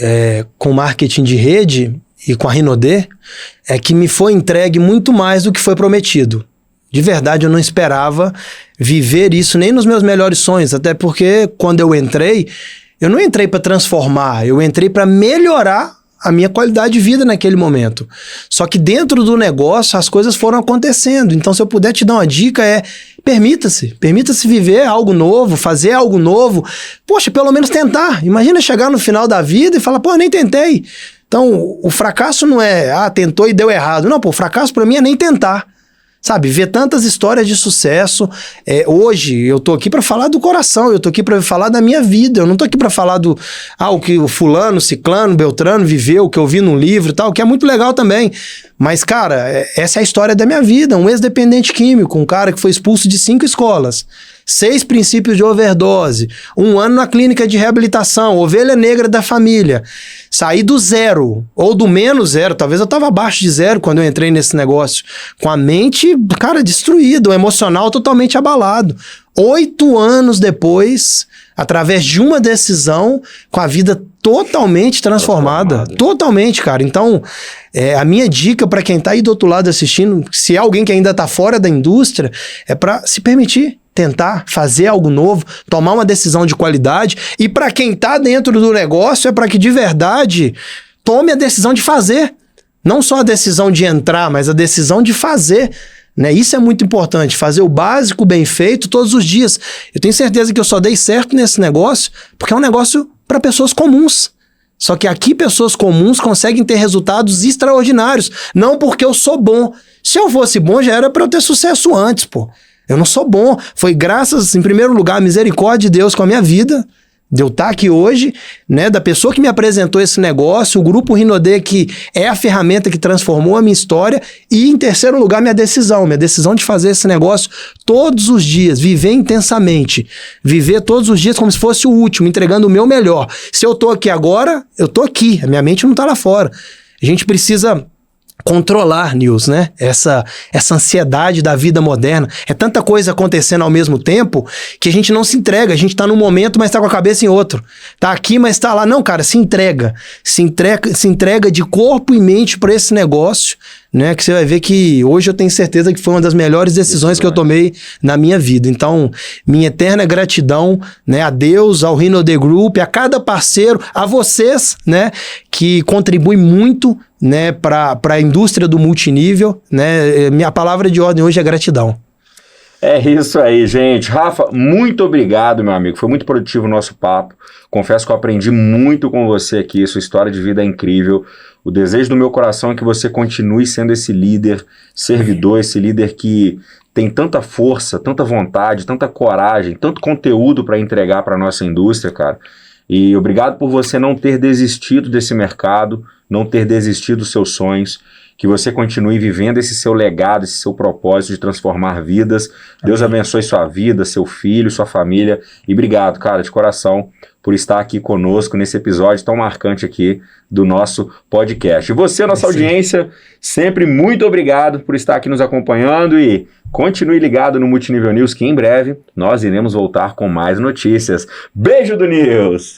[SPEAKER 2] com marketing de rede e com a Rinode é que me foi entregue muito mais do que foi prometido. De verdade, eu não esperava viver isso nem nos meus melhores sonhos, até porque quando eu não entrei para transformar, eu entrei para melhorar a minha qualidade de vida naquele momento. Só que dentro do negócio as coisas foram acontecendo. Então, se eu puder te dar uma dica, permita-se viver algo novo, fazer algo novo. Poxa, pelo menos tentar. Imagina chegar no final da vida e falar, pô, eu nem tentei. Então, o fracasso não é, tentou e deu errado. Não, pô, o fracasso para mim é nem tentar. Sabe, ver tantas histórias de sucesso. Hoje eu tô aqui para falar do coração, eu tô aqui para falar da minha vida, eu não tô aqui para falar o que o fulano, ciclano, beltrano viveu, o que eu vi num livro e tal, que é muito legal também. Mas, cara, essa é a história da minha vida. Um ex-dependente químico, um cara que foi expulso de 5 escolas, 6 princípios de overdose, 1 ano na clínica de reabilitação, ovelha negra da família. Saí do zero, ou do menos zero, talvez eu estava abaixo de zero quando eu entrei nesse negócio, com a mente, cara, destruída, o emocional totalmente abalado. 8 anos depois, através de uma decisão, com a vida totalmente transformada. Totalmente, cara. Então, a minha dica para quem tá aí do outro lado assistindo, se é alguém que ainda tá fora da indústria, é para se permitir tentar fazer algo novo, tomar uma decisão de qualidade. E para quem tá dentro do negócio, é para que de verdade tome a decisão de fazer. Não só a decisão de entrar, mas a decisão de fazer. Né? Isso é muito importante, fazer o básico bem feito todos os dias. Eu tenho certeza que eu só dei certo nesse negócio porque é um negócio para pessoas comuns. Só que aqui pessoas comuns conseguem ter resultados extraordinários. Não porque eu sou bom. Se eu fosse bom, já era para eu ter sucesso antes, pô. Eu não sou bom. Foi graças, em primeiro lugar, à misericórdia de Deus com a minha vida, de eu estar aqui hoje, né, da pessoa que me apresentou esse negócio, o Grupo Rinode, que é a ferramenta que transformou a minha história, e em terceiro lugar, minha decisão de fazer esse negócio todos os dias, viver intensamente, viver todos os dias como se fosse o último, entregando o meu melhor. Se eu tô aqui agora, eu tô aqui, a minha mente não tá lá fora. A gente precisa controlar, Nils, né? Essa ansiedade da vida moderna. É tanta coisa acontecendo ao mesmo tempo que a gente não se entrega. A gente tá num momento, mas tá com a cabeça em outro. Tá aqui, mas tá lá. Não, cara, se entrega. Se entrega de corpo e mente para esse negócio, né? Que você vai ver que hoje eu tenho certeza que foi uma das melhores decisões que eu tomei na minha vida. Então, minha eterna gratidão, né? A Deus, ao Rinode Group, a cada parceiro, a vocês, né? Que contribuem muito, né, para a indústria do multinível, né? Minha palavra de ordem hoje é gratidão.
[SPEAKER 1] É isso aí, gente. Rafa, muito obrigado, meu amigo. Foi muito produtivo o nosso papo. Confesso que eu aprendi muito com você aqui. Sua história de vida é incrível. O desejo do meu coração é que você continue sendo esse líder servidor, esse líder que tem tanta força, tanta vontade, tanta coragem, tanto conteúdo para entregar para a nossa indústria, cara. E obrigado por você não ter desistido desse mercado, não ter desistido dos seus sonhos. que você continue vivendo esse seu legado, esse seu propósito de transformar vidas. Deus abençoe sua vida, seu filho, sua família. E obrigado, cara, de coração, por estar aqui conosco nesse episódio tão marcante aqui do nosso podcast. E você, nossa audiência, sempre muito obrigado por estar aqui nos acompanhando e continue ligado no Multinível News, que em breve nós iremos voltar com mais notícias. Beijo do News!